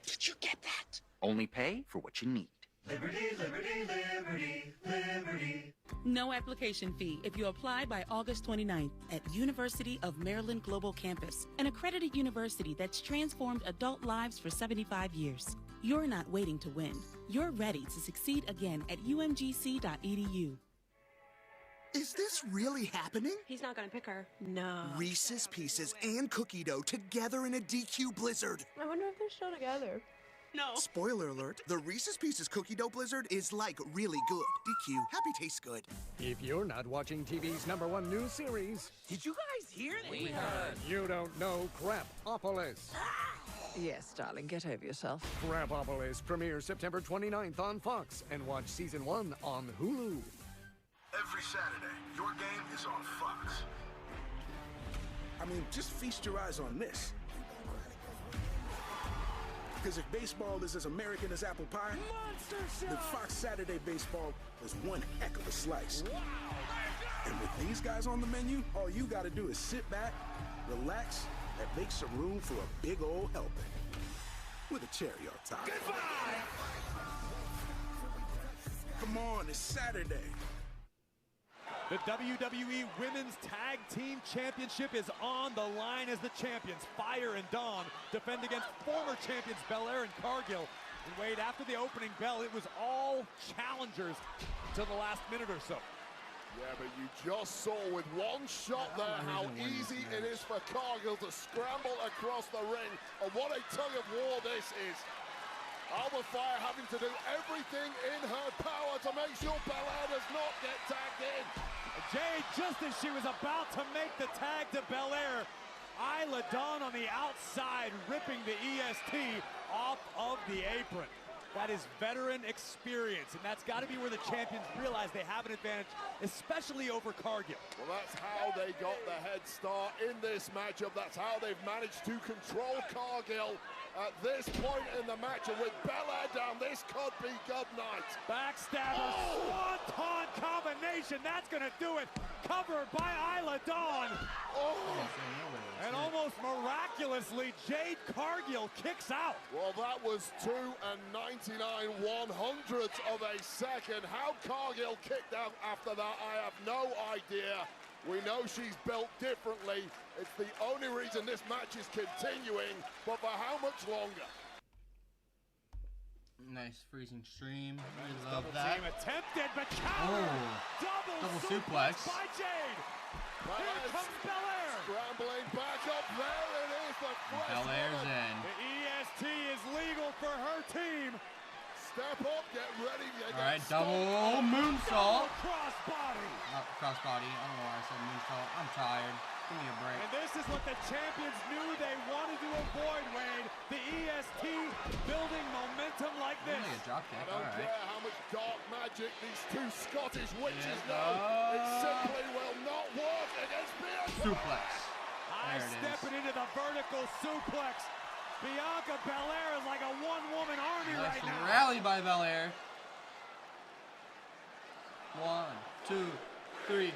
Did you get that? Only pay for what you need. Liberty, liberty, liberty, liberty. No application fee if you apply by August 29th at University of Maryland Global Campus, an accredited university that's transformed adult lives for 75 years. You're not waiting to win. You're ready to succeed again at umgc.edu. Is this really happening? He's not gonna pick her. No. Reese's Pieces and cookie dough together in a DQ blizzard. I wonder if they're still together. No. Spoiler alert, the Reese's Pieces cookie dough blizzard is like really good. DQ, happy tastes good. If you're not watching TV's #1 news series, did you guys hear that? We heard. You don't know Crapopolis. Yes, darling, get over yourself. Crapopolis premieres September 29th on Fox, and watch season 1 on Hulu. Every Saturday, your game is on Fox. I mean, just feast your eyes on this. Because if baseball is as American as apple pie, then Fox Saturday Baseball is one heck of a slice. Wow. And with these guys on the menu, all you gotta do is sit back, relax, and make some room for a big old helping. With a cherry on top. Goodbye! Come on, it's Saturday. The WWE Women's Tag Team Championship is on the line as the champions, Fire and Dawn, defend against former champions Belair and Cargill. And Wade, after the opening bell, it was all challengers until the last minute or so. Yeah, but you just saw with one shot there how easy it is for Cargill to scramble across the ring. And what a tug of war this is. Alba Fire having to do everything in her power to make sure Belair does not get tagged in. Jade, just as she was about to make the tag to Belair, Isla Dawn on the outside, ripping the EST off of the apron. That is veteran experience, and that's got to be where the champions realize they have an advantage, especially over Cargill. Well, that's how they got the head start in this matchup. That's how they've managed to control Cargill at this point in the match. And with Belair down, this could be good night. Backstabber, swanton combination. That's going to do it. Covered by Isla Dawn. Oh. And almost miraculously, Jade Cargill kicks out. Well, that was 2 99/100ths of a second. How Cargill kicked out after that, I have no idea. We know she's built differently. It's the only reason this match is continuing, but for how much longer? Nice freezing stream. We Nice love double that. team attempted, but countered. Double suplex by Jade. Here comes Belair. Scrambling back up there. It is the fresh Belair's in. The EST is legal for her team. Step up, get ready. All right, double moonsault. Crossbody. Crossbody. I don't know why I said moonsault. I'm tired. Give me a break. And this is what the champions knew they wanted to avoid, Wade. The EST building momentum like this. Really a drop kick. I don't All right. care how much dark magic these two Scottish witches know. It simply will not work against Bianca. Suplex. High stepping into the vertical suplex. Bianca Belair is like a one-woman army right now. Rally by Belair. 1, 2, 3.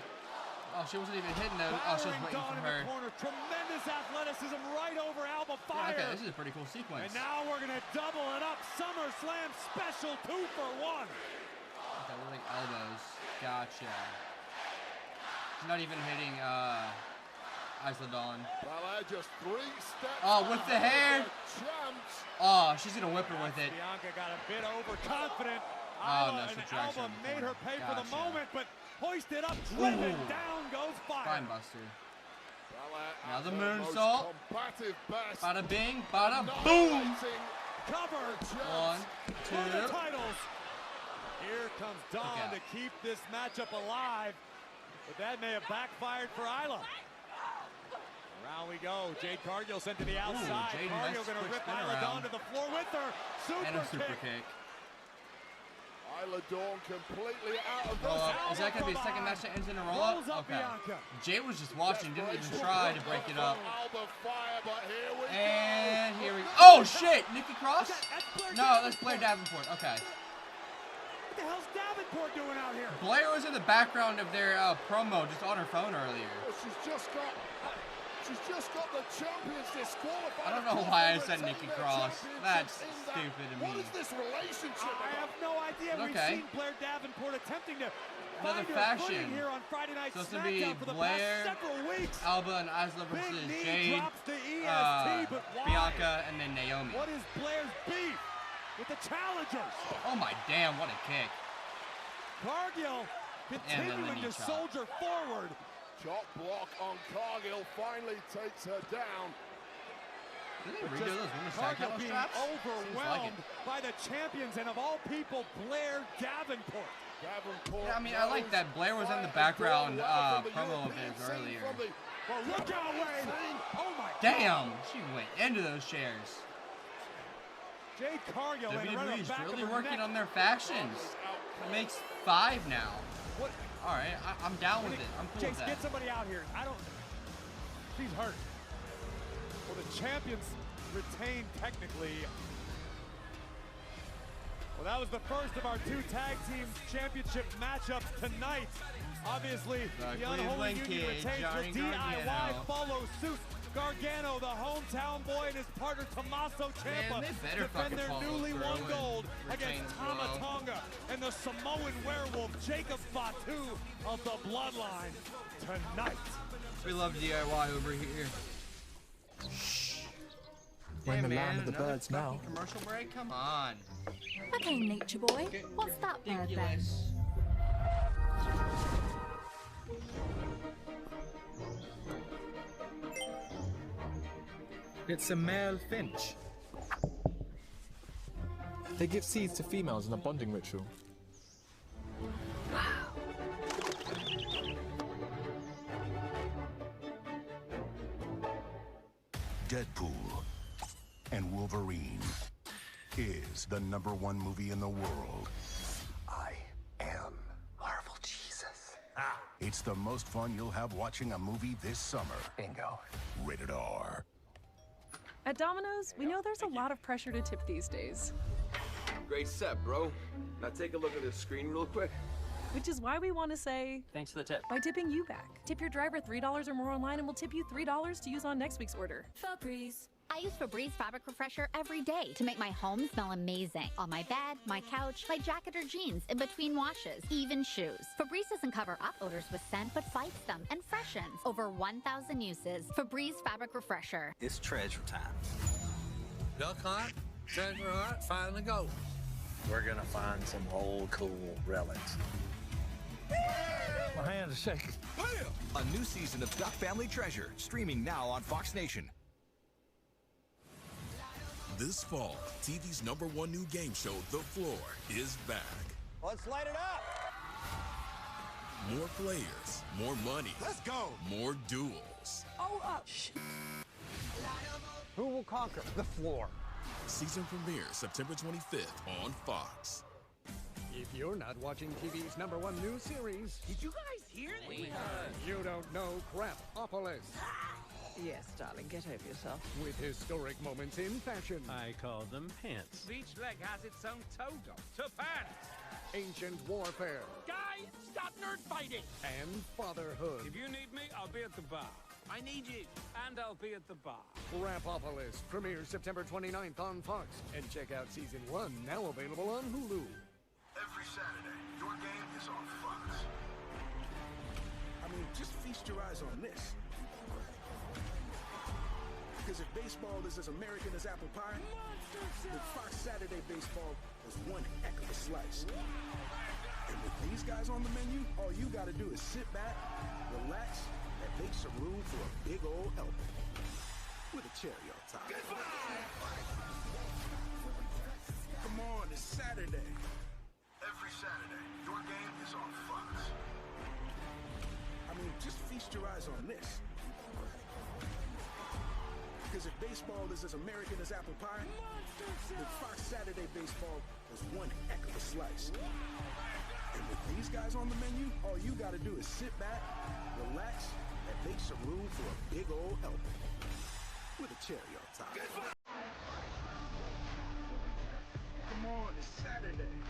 Oh, she wasn't even hitting those. Oh, she was waiting for her. Corner. Tremendous athleticism right over Alba Fire. Yeah, okay, this is a pretty cool sequence. And now we're going to double it up. Summerslam special 2 for 1. Okay, we're like elbows. Gotcha. She's not even hitting Isla Dawn. Belair just 3 steps. Oh, with the hair. Oh, she's going to whip her with it. Bianca got a bit overconfident. Oh, no, subtraction. Alba made her pay for the moment, but hoisted up, driven, down goes Fire. Fine buster. Now the moonsault. Bada bing, bada boom. Cover. 1, 2. For the titles. Here comes Dawn to keep this matchup alive, but that may have backfired for Isla. Around we go. Jade Cargill sent to the outside. Cargill going to rip Isla Dawn to the floor with her. Super kick. Isla Dawn completely out of this. Is that going to be the second match that ends in a roll-up? Okay. Jay was just watching, didn't even try to break it up. And here we go. Oh, shit! Nikki Cross? No, that's Blair Davenport. Okay. What the hell's Davenport doing out here? Blair was in the background of their promo just on her phone earlier. She's just got the champions disqualified. I don't know why I said Nikki Cross. That's stupid to me. What is this relationship? I have no idea. We've seen Blair Davenport attempting to another find faction her footing here on Friday Night so Smackdown for the Blair, past several weeks. Alba and Isla versus Jade, but Bianca, and then Naomi. What is Blair's beef with the challengers? Oh my damn, what a kick. Cargill continuing to soldier forward. Chop block on Cargill finally takes her down. Did they redo those women's tag Cargill title being straps? overwhelmed by the champions, and of all people, Blair Davenport. Yeah, I mean, I like that Blair was in the background promo of his earlier. Well, look out, Wayne! Oh my damn! She went into those chairs. Jade Cargill WWE's really working on their factions. It makes 5 now. What? All right, I'm down with it. I'm cool with that. Get somebody out here. She's hurt. Well, the champions retain technically. Well, that was the first of our 2 tag team championship matchups tonight. Obviously, the unholy union retains. The DIY follows suit. Gargano, the hometown boy, and his partner Tommaso Ciampa defend their newly won gold against Tama Tonga and the Samoan werewolf Jacob Fatu of the Bloodline tonight. We love DIY over here. We're in the land of the birds now. Commercial break? Come on. Okay, Nature Boy. What's that bird then? It's a male finch. They give seeds to females in a bonding ritual. Deadpool and Wolverine is the #1 movie in the world. I am Marvel Jesus. It's the most fun you'll have watching a movie this summer. Bingo. Rated R. At Domino's, we know there's a lot of pressure to tip these days. Great set, bro. Now take a look at this screen real quick. Which is why we want to say... Thanks for the tip. By tipping you back. Tip your driver $3 or more online and we'll tip you $3 to use on next week's order. Febreze. I use Febreze Fabric Refresher every day to make my home smell amazing. On my bed, my couch, my jacket or jeans, in between washes, even shoes. Febreze doesn't cover up odors with scent, but fights them and freshens. Over 1,000 uses. Febreze Fabric Refresher. It's treasure time. Duck hunt, treasure hunt, find the gold. we're gonna find some old cool relics. My hands are shaking. A new season of Duck Family Treasure, streaming now on Fox Nation. This fall, TV's #1 new game show, The Floor, is back. Let's light it up! More players, more money. Let's go! More duels. Oh, Who will conquer the floor? Season premiere September 25th on Fox. If you're not watching TV's #1 new series, did you guys hear that? We heard. You don't know Crapopolis. Yes, darling, get over yourself. With historic moments in fashion. I call them pants. Each leg has its own toga to pants. Ancient warfare. Guys, stop nerd fighting. And fatherhood. If you need me, I'll be at the bar. I need you, and I'll be at the bar. Crapopolis premieres September 29th on Fox. And check out Season 1, now available on Hulu. Every Saturday, your game is on Fox. I mean, just feast your eyes on this. Because if baseball is as American as apple pie, then Fox Saturday Baseball is one heck of a slice. And with these guys on the menu, all you gotta do is sit back, relax, and make some room for a big old helping. With a cherry on top. Come on, it's Saturday. Every Saturday, your game is on Fox. I mean, just feast your eyes on this. Because if baseball is as American as apple pie, then Fox Saturday Baseball is one heck of a slice. And with these guys on the menu, all you gotta do is sit back, relax, and make some room for a big old helping. With a cherry on top. Come on, it's Saturday.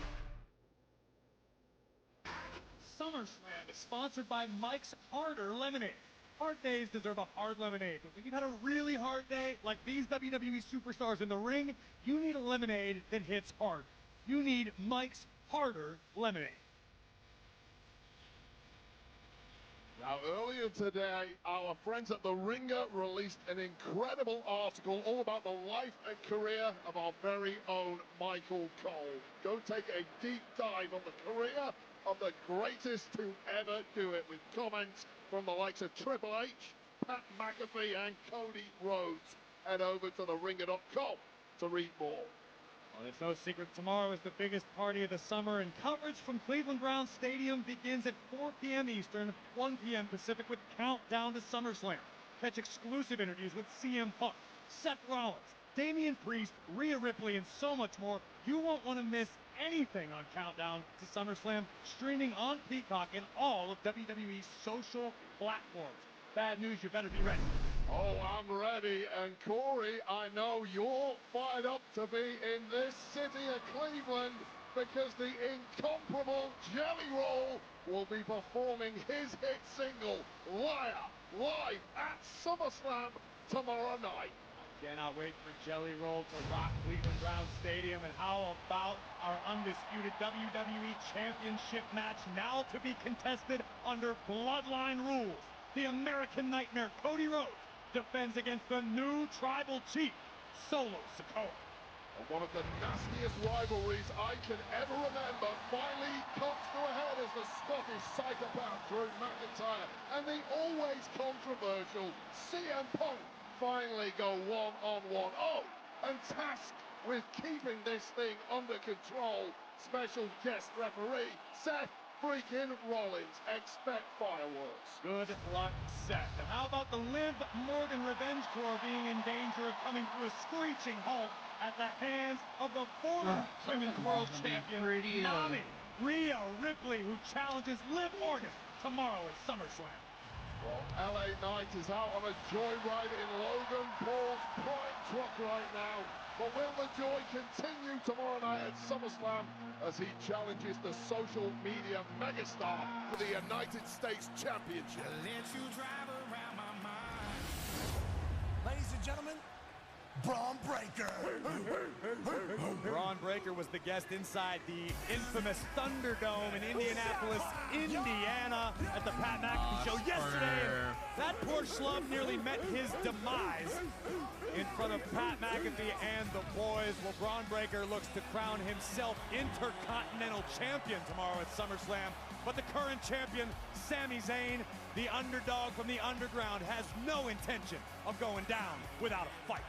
SummerSlam is sponsored by Mike's Harder Lemonade. Hard days deserve a hard lemonade, but when you've had a really hard day, like these WWE superstars in the ring, you need a lemonade that hits hard. You need Mike's Harder Lemonade. Now, earlier today, our friends at The Ringer released an incredible article all about the life and career of our very own Michael Cole. Go take a deep dive on the career of the greatest to ever do it, with comments from the likes of Triple H, Pat McAfee, and Cody Rhodes. Head over to theringer.com to read more. Well, it's no secret tomorrow is the biggest party of the summer, and coverage from Cleveland Browns Stadium begins at 4 p.m. Eastern, 1 p.m. Pacific, with Countdown to SummerSlam. Catch exclusive interviews with CM Punk, Seth Rollins, Damian Priest, Rhea Ripley, and so much more. You won't want to miss anything on Countdown to SummerSlam, streaming on Peacock and all of WWE's social platforms. Bad news, you better be ready. Oh, I'm ready, and Corey, I know you're fired up to be in this city of Cleveland, because the incomparable Jelly Roll will be performing his hit single, Liar, live at SummerSlam tomorrow night. Cannot wait for Jelly Roll to rock Cleveland Browns Stadium. And how about our undisputed WWE Championship match, now to be contested under Bloodline rules? The American Nightmare, Cody Rhodes, defends against the new Tribal Chief, Solo Sikoa. One of the nastiest rivalries I can ever remember finally comes to a head as the Scottish psychopath Drew McIntyre and the always controversial CM Punk finally go one-on-one. Oh, and tasked with keeping this thing under control, special guest referee Seth freaking Rollins. Expect fireworks. Good luck, Seth. And how about the Liv Morgan Revenge Tour being in danger of coming to a screeching halt at the hands of the former Women's World Champion, Nami Rhea Ripley, who challenges Liv Morgan tomorrow at SummerSlam. Well, LA Knight is out on a joyride in Logan Paul's prime truck right now. But will the joy continue tomorrow night at SummerSlam as he challenges the social media megastar for the United States Championship? Ladies and gentlemen, Braun Breaker. Braun Breaker was the guest inside the infamous Thunderdome in Indianapolis, Indiana, at the Pat McAfee show yesterday. And that poor schlub nearly met his demise in front of Pat McAfee and the boys. Well, Braun Breaker looks to crown himself Intercontinental Champion tomorrow at Summerslam. But the current champion, Sami Zayn, the underdog from the underground, has no intention of going down without a fight.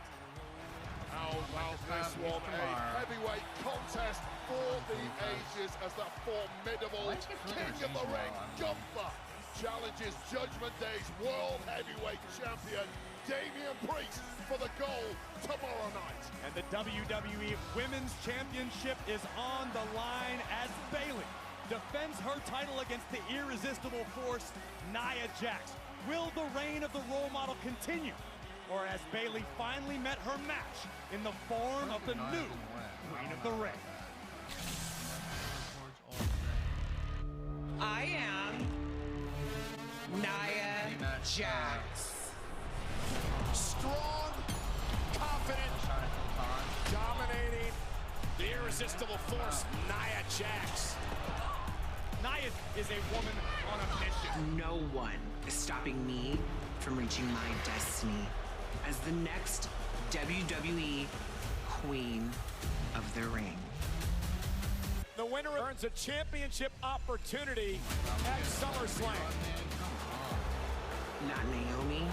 How about this one? A heavyweight contest for the ages as the formidable King of the Ring, Gunther, challenges Judgment Day's World Heavyweight Champion, Damian Priest, for the gold tomorrow night. And the WWE Women's Championship is on the line as Bayley defends her title against the irresistible force, Nia Jax. Will the reign of the role model continue? Or has Bayley finally met her match in the form of the new Queen of the Ring? I am Nia Jax. Strong, confident, dominating, the irresistible force, Nia Jax. Nia is a woman on a mission. No one is stopping me from reaching my destiny as the next WWE Queen of the Ring. The winner earns a championship opportunity at SummerSlam. Not Naomi.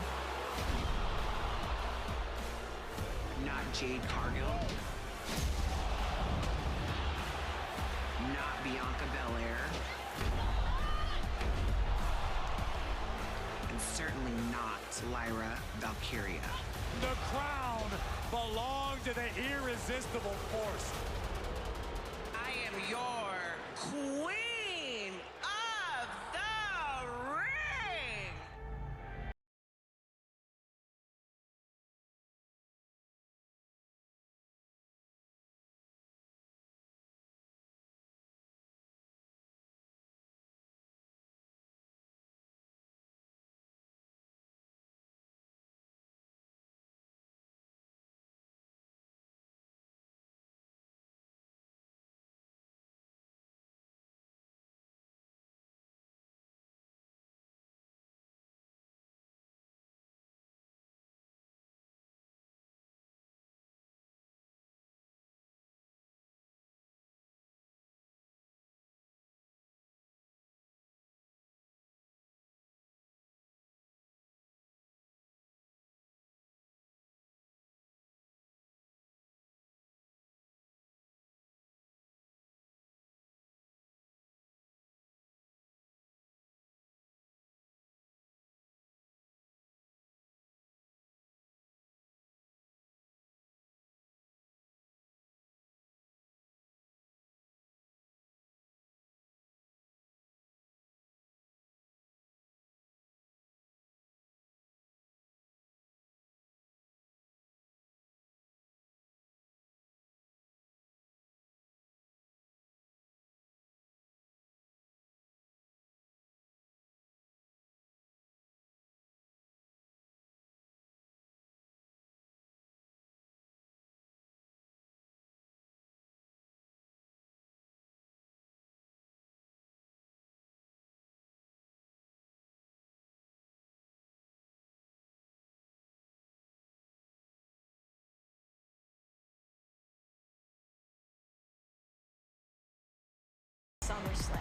Not Jade Cargill. Not Bianca Belair. And certainly not Lyra Valkyria. The crown belongs to the irresistible force. I am your Queen of the Ring! Summerslam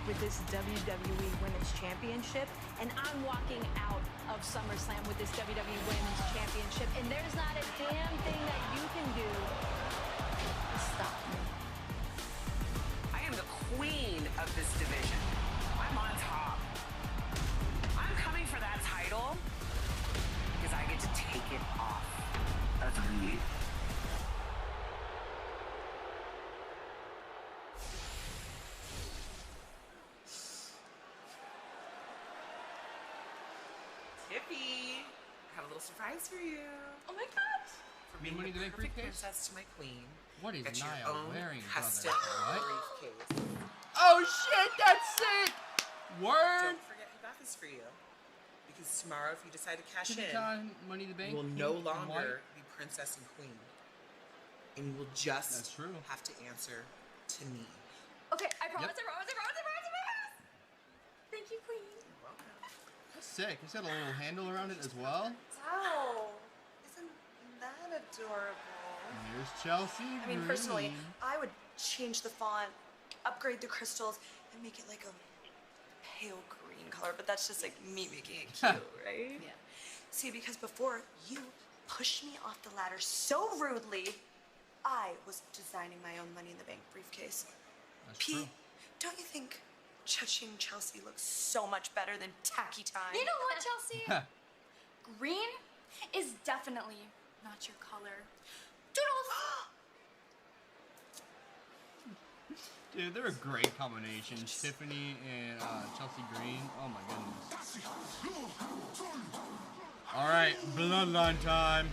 with this WWE Women's Championship, and I'm walking out of SummerSlam with this WWE Women's Championship, and there's not a damn thing that you can do to stop me. I am the queen of this division. I'm on top. I'm coming for that title because I get to take it off of you. Tippy, I have a little surprise for you. Oh my god! For being the perfect princess to my queen. What is Get your Nia own wearing, custom brother? briefcase. Oh shit, that's sick! Word! Don't forget who got this for you. Because tomorrow, if you decide to cash in, Money in the Bank. you will no longer be princess and queen. And you will just have to answer to me. Okay, I promise, I promise. Thank you, Queen. That's sick. It's got a little handle around it as well. Wow. Isn't that adorable? Here's Chelsea. I mean, personally, I would change the font, upgrade the crystals, and make it like a pale green color, but that's just like me making it cute, right? Yeah. See, because before you pushed me off the ladder so rudely, I was designing my own Money in the Bank briefcase. That's true. Don't you think Cha-Ching Chelsea looks so much better than Tacky Time? You know what, Chelsea? Green is definitely not your color. Doodles! Dude, they're a great combination. Tiffany and Chelsea Green. Oh my goodness. All right, bloodline time.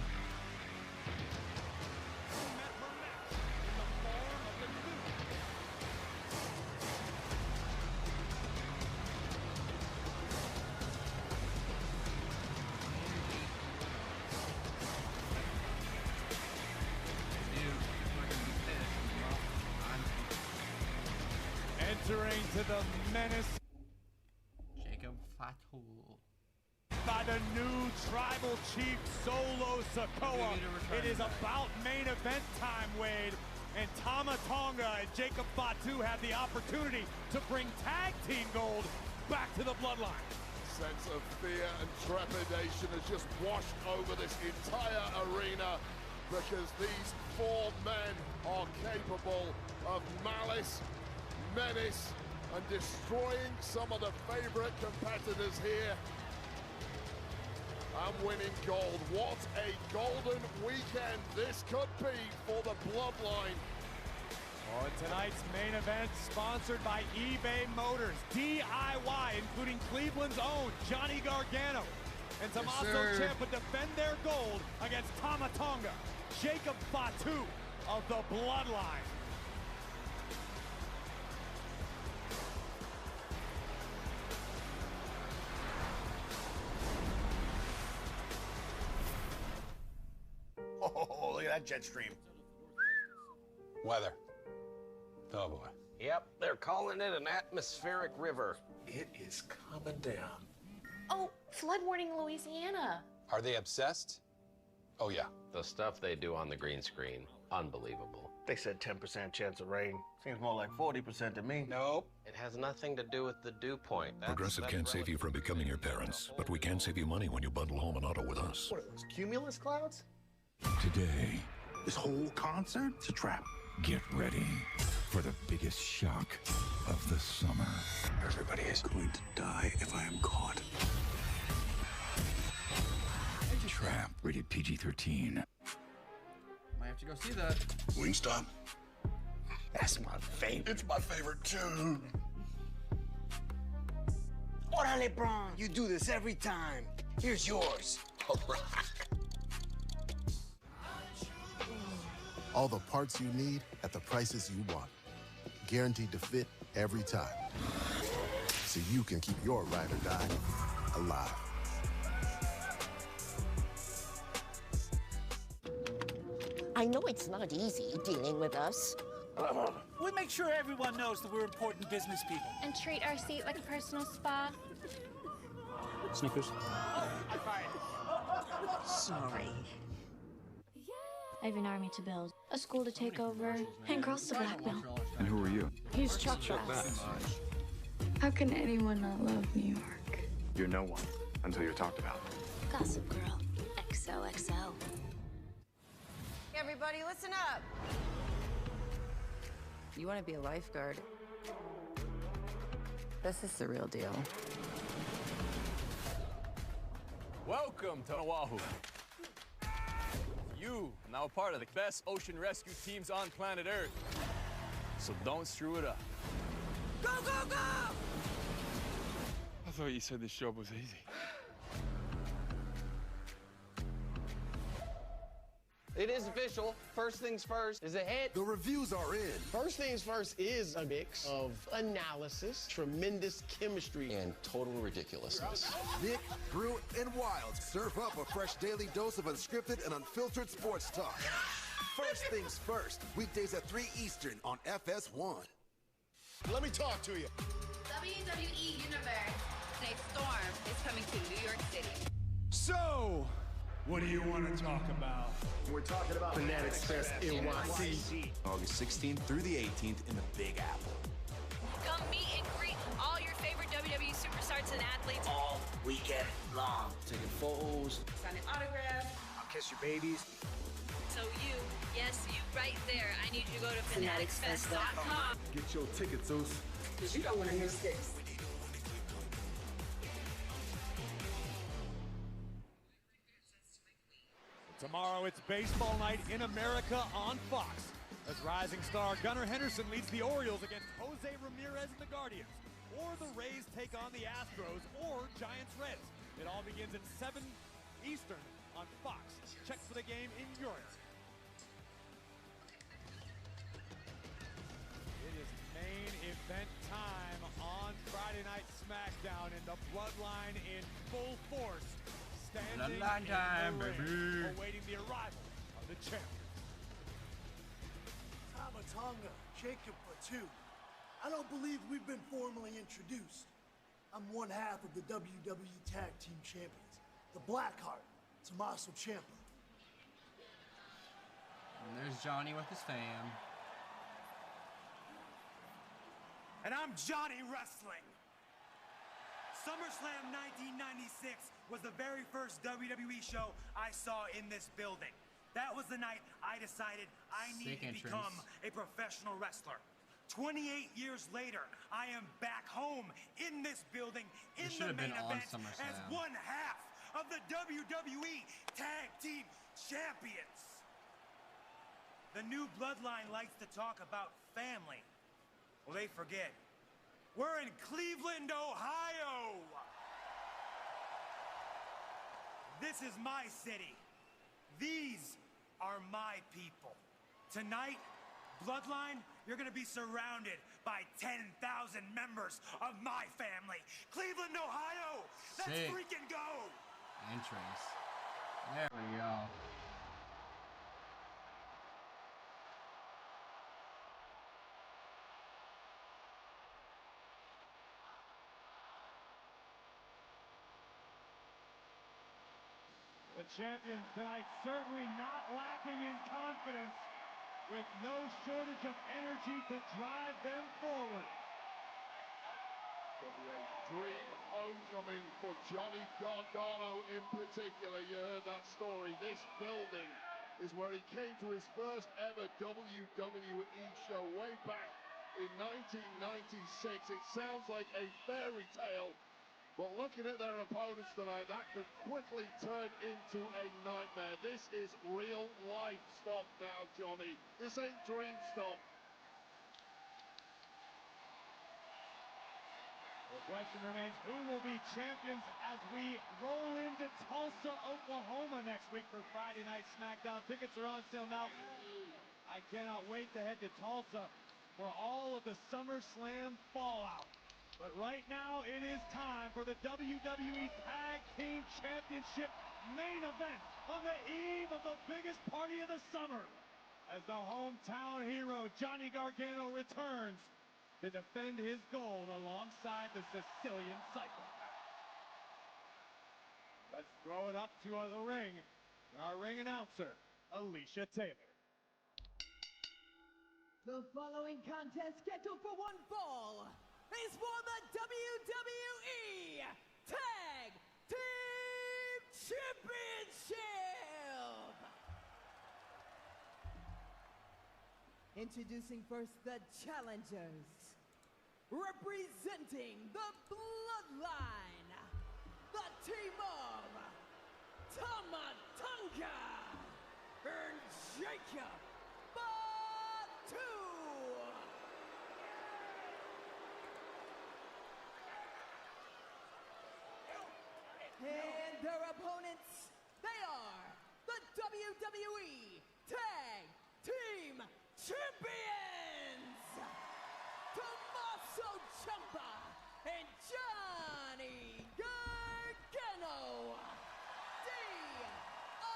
Entering to the menace Jacob Fatu by the new tribal chief Solo Sikoa. It is about main event time, Wade, and Tama Tonga and Jacob Fatu have the opportunity to bring tag team gold back to the bloodline. Sense of fear and trepidation has just washed over this entire arena because these four men are capable of malice, menace, and destroying some of the favorite competitors here and winning gold. What a golden weekend this could be for the bloodline. On tonight's main event, sponsored by eBay Motors, DIY, including Cleveland's own Johnny Gargano and Tommaso Ciampa defend their gold against Tama Tonga, Jacob Fatu of the bloodline. Oh, look at that jet stream. Weather. Oh, boy. Yep, they're calling it an atmospheric river. It is coming down. Oh, flood warning, Louisiana. Are they obsessed? Oh, yeah. The stuff they do on the green screen, unbelievable. They said 10% chance of rain. Seems more like 40% to me. Nope. It has nothing to do with the dew point. Progressive can't save you from becoming your parents, but we can save you money when you bundle home and auto with us. What are those, cumulus clouds? Today, This whole concert is a trap. get ready for the biggest shock of the summer. Everybody is going to die if I am caught. Trap, rated PG-13. Might have to go see that. Wingstop. That's my favorite. It's my favorite too. Orale, Braun. You do this every time. Here's yours. All right. All the parts you need at the prices you want. Guaranteed to fit every time. So you can keep your ride or die alive. I know it's not easy dealing with us. We make sure everyone knows that we're important business people. And treat our seat like a personal spa. Snickers. Sorry. I have an army to build, a school to take over, and girls to black belt. And who are you? He's Chuck Bass. How can anyone not love New York? You're no one until you're talked about. Gossip Girl. XOXO. Everybody, listen up. You want to be a lifeguard? This is the real deal. Welcome to Oahu. You now part of the best ocean rescue teams on planet Earth. So don't screw it up. Go, go, go! I thought you said this job was easy. It is official. First things first is a hit. The reviews are in. First things first is a mix of analysis, tremendous chemistry, And total ridiculousness. Nick, Drew, and Wild serve up a fresh daily dose of unscripted and unfiltered sports talk. First things first, weekdays at 3 Eastern on FS1. Let me talk to you. WWE Universe. Tonight's Storm is coming to New York City. So, what do you want to talk about? We're talking about Fanatics Fest NYC. August 16th through the 18th in the Big Apple. Come meet and greet all your favorite WWE superstars and athletes. All weekend long. Taking photos. Sign an autograph. I'll kiss your babies. So you, yes, you right there. I need you to go to fanaticsfest.com. Get your tickets, Zeus. Because you don't want to miss this. Tomorrow it's baseball night in America on Fox, as rising star Gunnar Henderson leads the Orioles against Jose Ramirez and the Guardians, or the Rays take on the Astros, or Giants Reds. It all begins at 7 Eastern on Fox. Check for the game in your area. It is main event time on Friday Night Smackdown, and the Bloodline in full force. Standing Bloodline time, in the baby. ring, awaiting the arrival of the champion. Tama Tonga, Jacob Batu. I don't believe we've been formally introduced. I'm one half of the WWE Tag Team Champions, the Blackheart, Tommaso Ciampa. And there's Johnny with his fam. And I'm Johnny Wrestling. SummerSlam 1996 was the very first WWE show I saw in this building. That was the night I decided I needed to become a professional wrestler. 28 years later, I am back home in this building in the main event as one half of the WWE Tag Team Champions. The new bloodline likes to talk about family. Well, they forget. We're in Cleveland, Ohio. This is my city. These are my people. Tonight, Bloodline, you're gonna be surrounded by 10,000 members of my family. Cleveland, Ohio. Let's freaking go. Entrance. There we go. The champions tonight certainly not lacking in confidence, with no shortage of energy to drive them forward. It'll be a dream homecoming for Johnny Gargano in particular. You heard that story. This building is where he came to his first ever WWE show way back in 1996. It sounds like a fairy tale, but looking at their opponents tonight, that could quickly turn into a nightmare. This is real life stuff now, Johnny. This ain't dream stuff. The question remains, who will be champions as we roll into Tulsa, Oklahoma next week for Friday Night Smackdown. Tickets are on sale now. I cannot wait to head to Tulsa for all of the SummerSlam fallout. But right now, it is time for the WWE Tag Team Championship main event on the eve of the biggest party of the summer, as the hometown hero Johnny Gargano returns to defend his gold alongside the Sicilian Psychopath. Let's throw it up to the ring. Our ring announcer, Alicia Taylor. The following contest scheduled for one fall is for the WWE Tag Team Championship! Introducing first the challengers. Representing the Bloodline, the team of Tama Tonga and Jacob Batu. And their opponents, they are the WWE Tag Team Champions, Tommaso Ciampa and Johnny Gargano. D.I.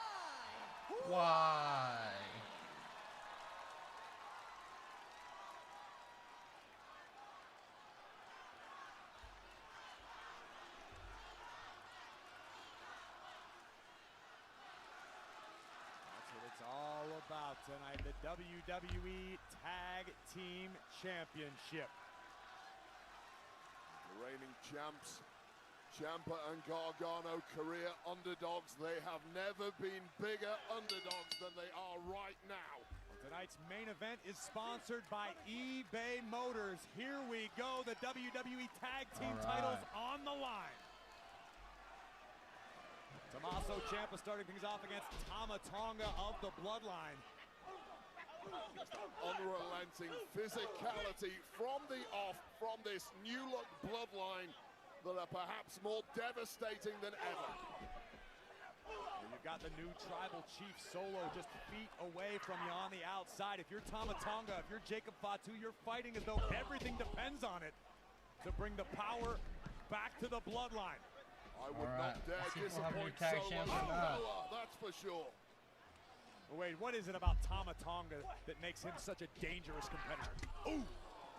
Why? It's all about tonight, the WWE Tag Team Championship. The reigning champs, Ciampa and Gargano, career underdogs. They have never been bigger underdogs than they are right now. Tonight's main event is sponsored by eBay Motors. Here we go, the WWE Tag Team titles on the line. Tommaso Ciampa starting things off against Tama Tonga of the Bloodline. Unrelenting physicality from the off, from this new look Bloodline that are perhaps more devastating than ever. And you've got the new Tribal Chief Solo just feet away from you on the outside. If you're Tama Tonga, if you're Jacob Fatu, you're fighting as though everything depends on it to bring the power back to the Bloodline. I would not dare disappoint Solo Sikoa, that's for sure. Wait, what is it about Tama Tonga that makes him such a dangerous competitor? Ooh!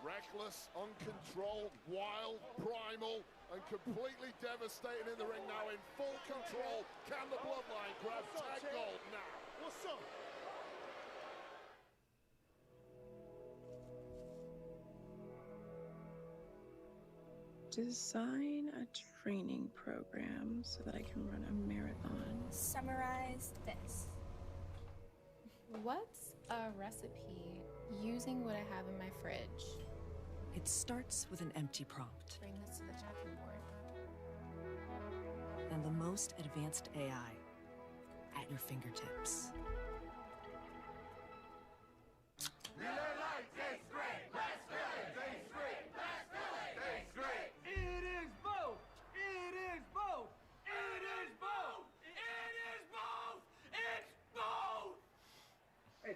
Reckless, uncontrolled, wild, primal, and completely devastating in the ring now, in full control. Can the Bloodline grab tag gold now? What's up? Design a training program so that I can run a marathon. Summarize this. What's a recipe using what I have in my fridge? It starts with an empty prompt. Bring this to the chopping board. And the most advanced AI at your fingertips.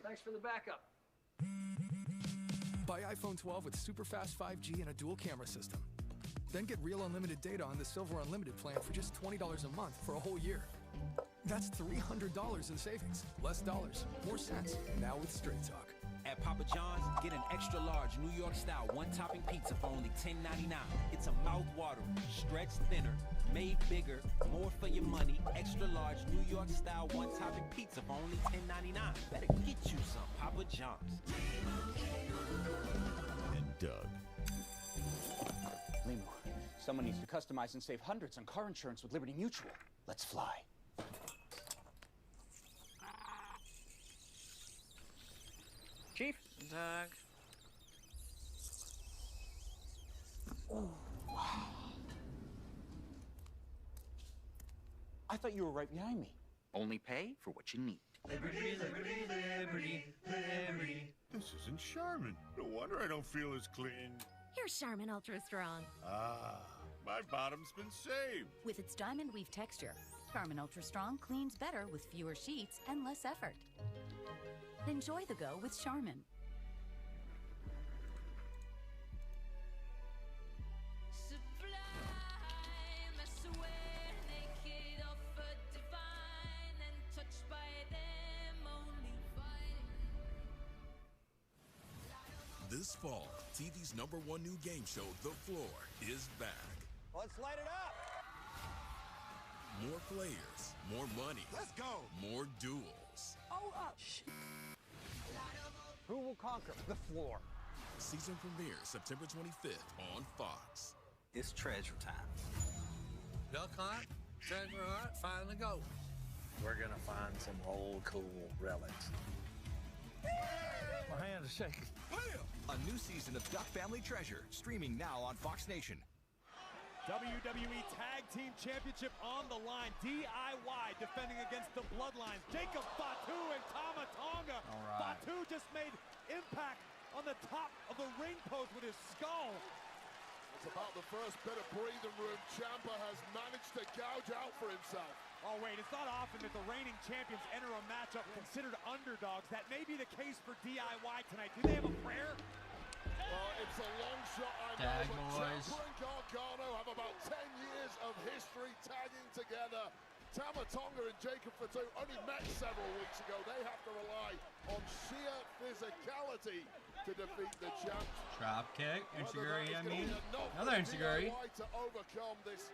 Thanks for the backup. Buy iPhone 12 with super fast 5G and a dual camera system. Then get real unlimited data on the Silver Unlimited plan for just $20 a month for a whole year. That's $300 in savings. Less dollars, more cents. Now with Straight Talk. At Papa John's, get an extra large New York style one-topping pizza for only $10.99. It's a mouth-watering, stretched thinner, made bigger, more for your money, extra large New York style one-topping pizza for only $10.99. Better get you some Papa John's. And Doug. Limo, someone needs to customize and save hundreds on car insurance with Liberty Mutual. Let's fly. Chief? Doug. Oh, wow. I thought you were right behind me. Only pay for what you need. Liberty, liberty, liberty, liberty. This isn't Charmin. No wonder I don't feel as clean. Here's Charmin Ultra Strong. Ah, my bottom's been saved. With its diamond weave texture, Charmin Ultra Strong cleans better with fewer sheets and less effort. Enjoy the go with Charmin. This fall, TV's #1 new game show, The Floor, is back. Let's light it up. More players, more money. Let's go. More duels. Oh, shit. Who will conquer the floor? Season premiere September 25th on Fox. It's treasure time. Duck hunt, treasure hunt, find the gold. We're gonna find some old cool relics. My hands are shaking. A new season of Duck Family Treasure, streaming now on Fox Nation. WWE Tag Team Championship on the line. DIY defending against the Bloodlines. Jacob Fatu and Tama Tonga. Fatu just made impact on the top of the ring post with his skull. It's about the first bit of breathing room Ciampa has managed to to gouge out for himself. Oh, wait, it's not often that the reigning champions enter a matchup considered underdogs. That may be the case for DIY tonight. Do they have a prayer? Well, it's a long shot, I know, but Ciampa and Gargano have about 10 years of history tagging together. Tama Tonga and Jacob Fatu only met several weeks ago. They have to rely on sheer physicality to defeat the champs. Drop kick, Insiguri, I mean. Another Insiguri. To overcome this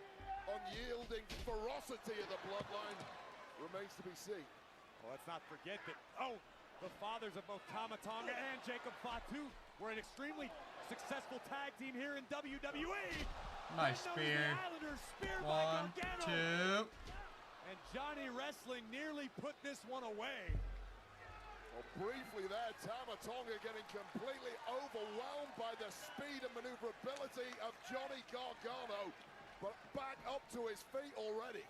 unyielding ferocity of the bloodline remains to be seen. Well, let's not forget that, the fathers of both Tama Tonga and Jacob Fatu were an extremely successful tag team here in WWE. Nice spear. One, two. And Johnny Wrestling nearly put this one away. Well, briefly there, Tama Tonga getting completely overwhelmed by the speed and maneuverability of Johnny Gargano, but back up to his feet already.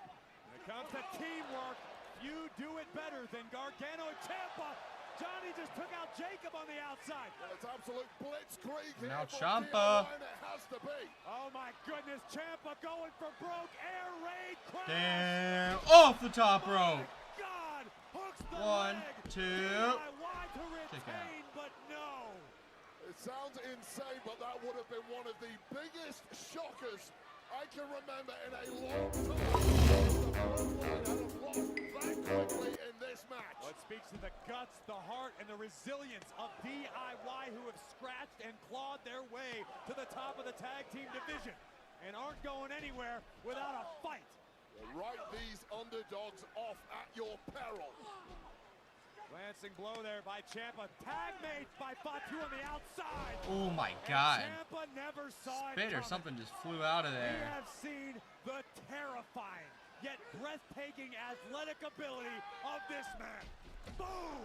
When it comes to teamwork, few do it better than Gargano and Ciampa. Johnny just took out Jacob on the outside. Well, it's absolute blitzkrieg here. Now for Ciampa. DIY, and it has to be. Oh my goodness, Ciampa going for broke. Air raid crash. Damn. Off the top rope. God, hooks the One, leg. two. To retain, but no. It sounds insane, but that would have been one of the biggest shockers I can remember in a long time. The bloodline had lost that quickly in this match. What speaks to the guts, the heart, and the resilience of DIY, who have scratched and clawed their way to the top of the tag team division and aren't going anywhere without a fight. Write these underdogs off at your peril. Glancing blow there by Ciampa. Tag made by Fatu on the outside. Oh my God. Ciampa never saw Spit or something just flew out of there. We have seen the terrifying yet breathtaking athletic ability of this man. Boom!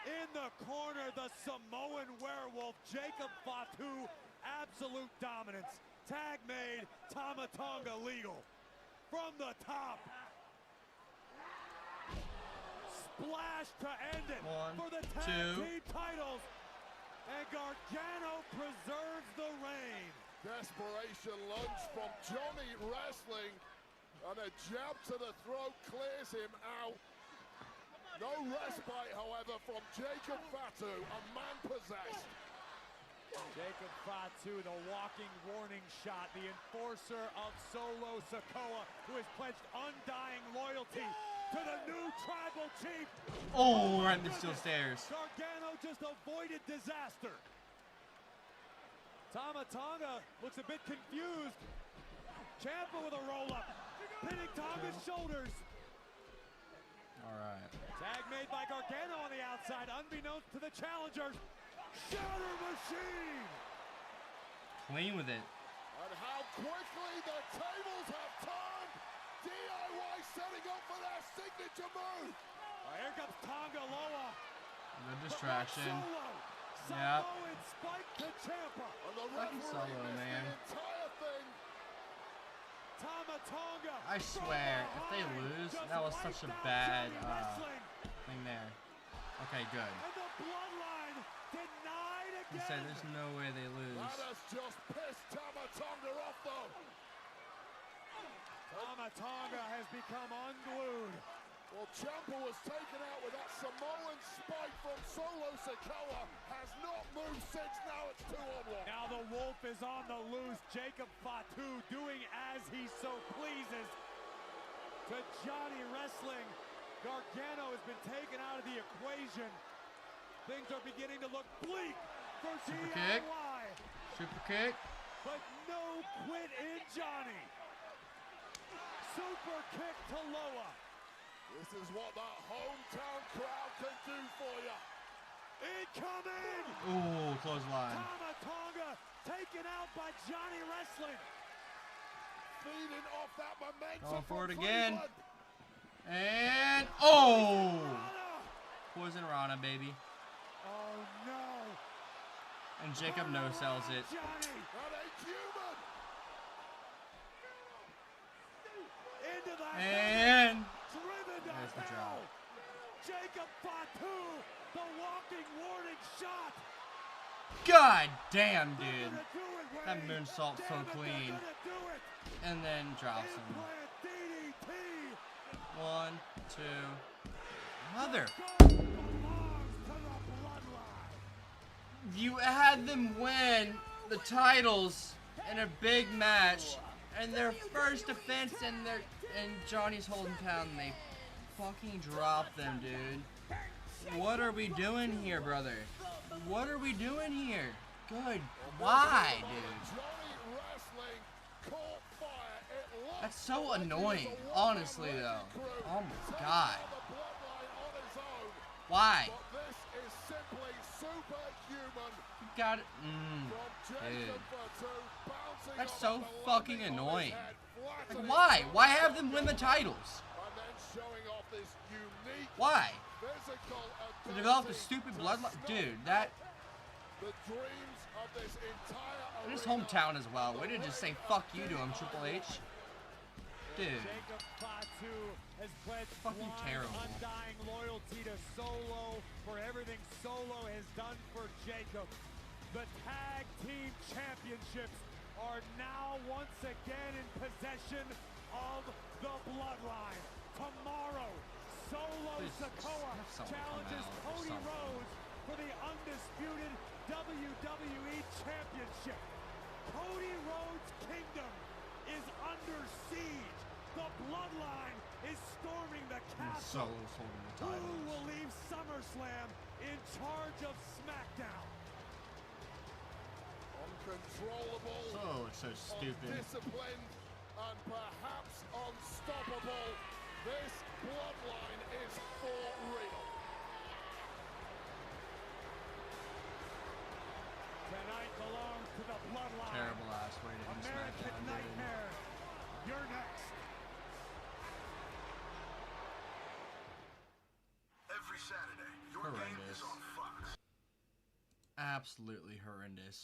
In the corner, the Samoan werewolf, Jacob Fatu. Absolute dominance. Tag made, Tama Tonga legal. From the top. Splash to end it. One, for the tag team titles. And Gargano preserves the reign. Desperation lunge from Johnny Wrestling. And a jab to the throat clears him out. No respite, however, from Jacob Fatu, a man possessed. Jacob Fatu, the walking warning shot, the enforcer of Solo Sikoa, who has pledged undying loyalty to the new tribal chief. Oh, right in the steel stairs. Gargano just avoided disaster. Tama Tonga looks a bit confused. Ciampa with a roll-up, pinning Tonga's shoulders. All right. Tag made by Gargano on the outside, unbeknownst to the challengers. Shatter Machine! Clean with it. And how quickly the tables have turned. DIY setting up for their signature move. Here comes Tonga Loa. Good distraction. Yep. Spike to Ciampa. Fucking Solo, man. Tama Tonga. I swear, if they lose, that was such a bad thing there. Okay, good. And the bloodline denied again. He said there's no way they lose. That has just pissed Tama Tonga off, though. Tama Tonga has become unglued. Well, Ciampa was taken out with that Samoan spike from Solo Sikoa. Has not moved since. Now it's 2-on-1. Now the wolf is on the loose. Jacob Fatu doing as he so pleases to Johnny Wrestling. Gargano has been taken out of the equation. Things are beginning to look bleak for Super DIY. kick. Super kick. But no quit in Johnny. Super kick to Loa. This is what that hometown crowd can do for you. Incoming! Ooh, clothesline. Tama Tonga taken out by Johnny Wrestling. Feeding off that momentum. Going for it from again. Cleveland. And, oh! Poison Rana, baby. Oh, no. And Jacob no-sells it. Johnny. Not a human. Into the And driven to there's the hell. drop. Jacob Fatu, the walking warning shot. God damn, dude. That moonsault so clean. And then drops him. 1, 2. Mother. You had them win the titles in a big match, and their first defense, and Johnny's holding down, and they fucking dropped them, dude. What are we doing here, brother? What are we doing here? Good. Why, dude? That's so annoying, honestly, though. Oh my god. Why? You got it. Dude. That's so fucking annoying. Like, why? Why have them win the titles? Why? To develop a stupid bloodline? Dude, that... In his hometown as well. Way to just say fuck you to him, Triple H. Dude. Fucking terrible. Undying loyalty to Solo for everything Solo has done for Jacob. The tag team championships are now once again in possession of the bloodline. Tomorrow, Solo Sikoa challenges Cody Rhodes for the undisputed WWE Championship. Cody Rhodes' kingdom is under siege. The bloodline is storming the castle. Solo's holding the titles. Who will leave SummerSlam in charge of Smackdown? Uncontrollable. Oh, it's so stupid. Undisciplined and perhaps unstoppable. This bloodline is for real. Tonight belongs to the bloodline. Terrible ass way to end American Smackdown, Nightmare. You're next. Every Saturday, your game is on Fox. Absolutely horrendous.